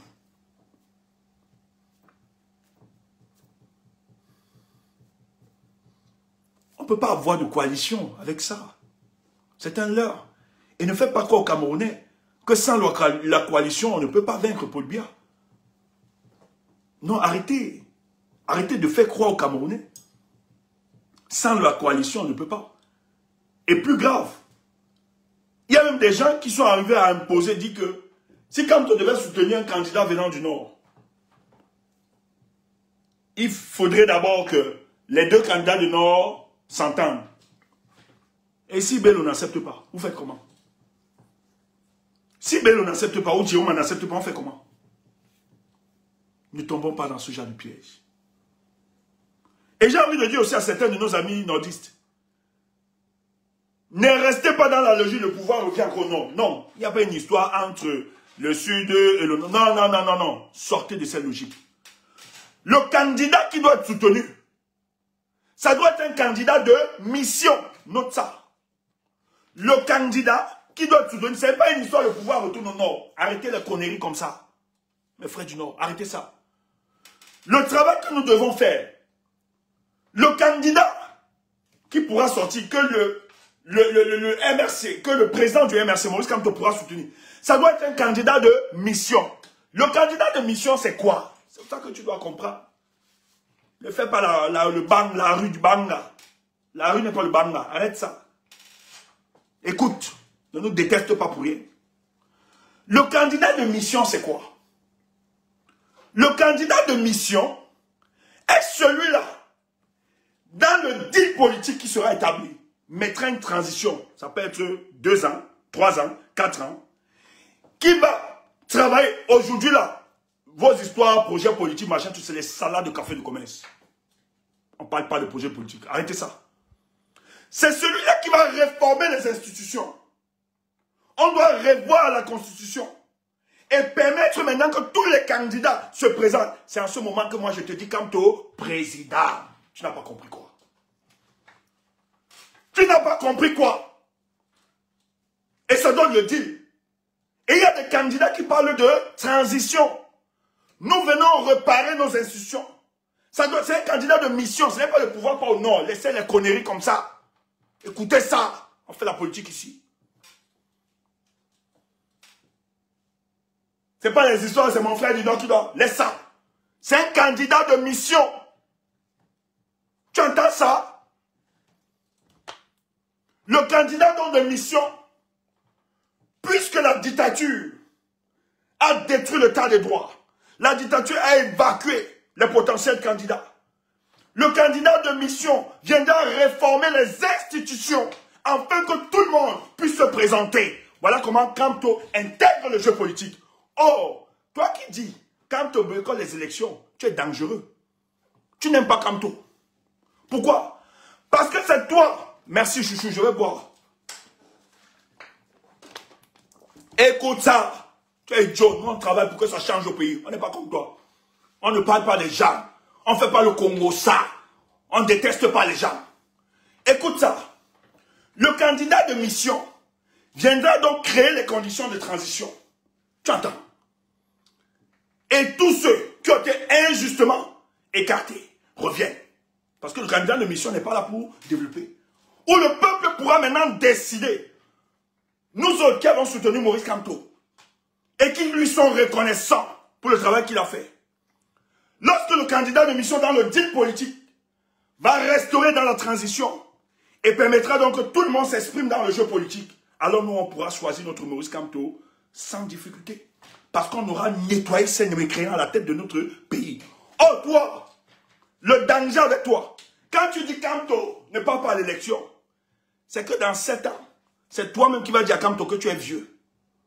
On ne peut pas avoir de coalition avec ça. C'est un leurre. Et ne faites pas croire aux Camerounais que sans la coalition, on ne peut pas vaincre Paul Biya. Non, arrêtez. Arrêtez de faire croire aux Camerounais. Sans la coalition, on ne peut pas. Et plus grave, il y a même des gens qui sont arrivés à imposer, dit que si Kamto devait soutenir un candidat venant du Nord, il faudrait d'abord que les deux candidats du Nord s'entendent. Et si Bello n'accepte pas, vous faites comment? Si Bello n'accepte pas, ou Jérôme n'accepte pas, on fait comment? Ne tombons pas dans ce genre de piège. Et j'ai envie de dire aussi à certains de nos amis nordistes, ne restez pas dans la logique de pouvoir revient au Nord. Non, il n'y a pas une histoire entre le Sud et le Nord. Non, non, non, non, non. Sortez de cette logique. Le candidat qui doit être soutenu, ça doit être un candidat de mission. Note ça. Le candidat qui doit être soutenu, ce n'est pas une histoire de pouvoir retourner au Nord. Arrêtez les conneries comme ça. Mes frères du Nord, arrêtez ça. Le travail que nous devons faire, le candidat qui pourra sortir, que le MRC, que le président du MRC, Maurice Kamto, pourra soutenir, ça doit être un candidat de mission. Le candidat de mission, c'est quoi? C'est ça que tu dois comprendre. Ne fais pas la rue du Banga. La rue n'est pas le Banga. Arrête ça. Écoute, ne nous déteste pas pour rien. Le candidat de mission, c'est quoi? Le candidat de mission est celui-là, dans le deal politique qui sera établi, mettra une transition, ça peut être 2 ans, 3 ans, 4 ans, qui va travailler aujourd'hui là, vos histoires, projets politiques, machin, tout c'est les salades de café de commerce. On ne parle pas de projet politique, arrêtez ça. C'est celui-là qui va réformer les institutions. On doit revoir la constitution et permettre maintenant que tous les candidats se présentent. C'est en ce moment que moi je te dis, Kamto, président. Tu n'as pas compris quoi? Tu n'as pas compris quoi? Et ça donne le deal. Et il y a des candidats qui parlent de transition. Nous venons réparer nos institutions. C'est un candidat de mission, ce n'est pas le pouvoir, pas au Nord. Laissez les conneries comme ça. Écoutez ça. On fait la politique ici. Ce n'est pas les histoires, c'est mon frère du Nord qui doit. Laisse ça. C'est un candidat de mission. Tu entends ça? Le candidat de mission, puisque la dictature a détruit l'état des droits, la dictature a évacué les potentiels candidats. Le candidat de mission viendra réformer les institutions afin que tout le monde puisse se présenter. Voilà comment Kamto intègre le jeu politique. Oh, toi qui dis, Kamto boycotte les élections, tu es dangereux. Tu n'aimes pas Kamto. Pourquoi? Parce que c'est toi. Merci chouchou, je vais boire. Écoute ça. Tu es idiot, nous on travaille pour que ça change au pays. On n'est pas comme toi. On ne parle pas des gens. On ne fait pas le Congo ça. On ne déteste pas les gens. Écoute ça. Le candidat de mission viendra donc créer les conditions de transition. Tu entends? Et tous ceux qui ont été injustement écartés reviennent. Parce que le candidat de mission n'est pas là pour développer. Où le peuple pourra maintenant décider. Nous autres qui avons soutenu Maurice Kamto et qui lui sont reconnaissants pour le travail qu'il a fait. Lorsque le candidat de mission dans le deal politique va restaurer dans la transition et permettra donc que tout le monde s'exprime dans le jeu politique, alors nous on pourra choisir notre Maurice Kamto sans difficulté. Parce qu'on aura nettoyé ces mécréants à la tête de notre pays. Oh toi, le danger avec toi, quand tu dis Kamto ne part pas à l'élection, c'est que dans 7 ans, c'est toi-même qui vas dire à Kamto que tu es vieux.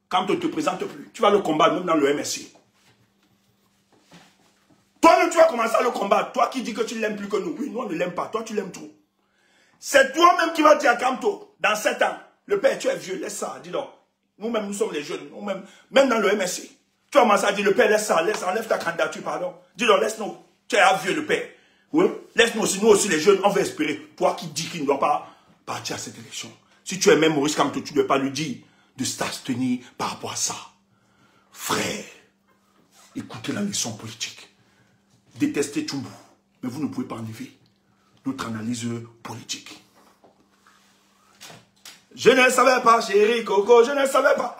Kamto ne te présente plus. Tu vas le combattre même dans le MSC. Toi-même tu vas commencer à le combattre. Toi qui dis que tu l'aimes plus que nous. Oui, nous on ne l'aime pas. Toi tu l'aimes trop. C'est toi-même qui vas dire à Kamto, dans 7 ans, le père tu es vieux, laisse ça, dis donc. Nous-mêmes nous sommes les jeunes. Même dans le MSC. Tu vas commencer à dire, le père laisse ça, enlève ta candidature, pardon. Dis donc, laisse-nous. Tu es un vieux le père. Oui, laisse-nous aussi, nous aussi les jeunes, on va espérer. Toi qui dis qu'il ne doit pas partir à cette élection. Si tu aimais Maurice Kamto, tu ne dois pas lui dire de s'abstenir par rapport à ça. Frère, écoutez la leçon politique. Détestez Tchoumbou, mais vous ne pouvez pas enlever notre analyse politique. Je ne savais pas, chérie Coco, je ne savais pas.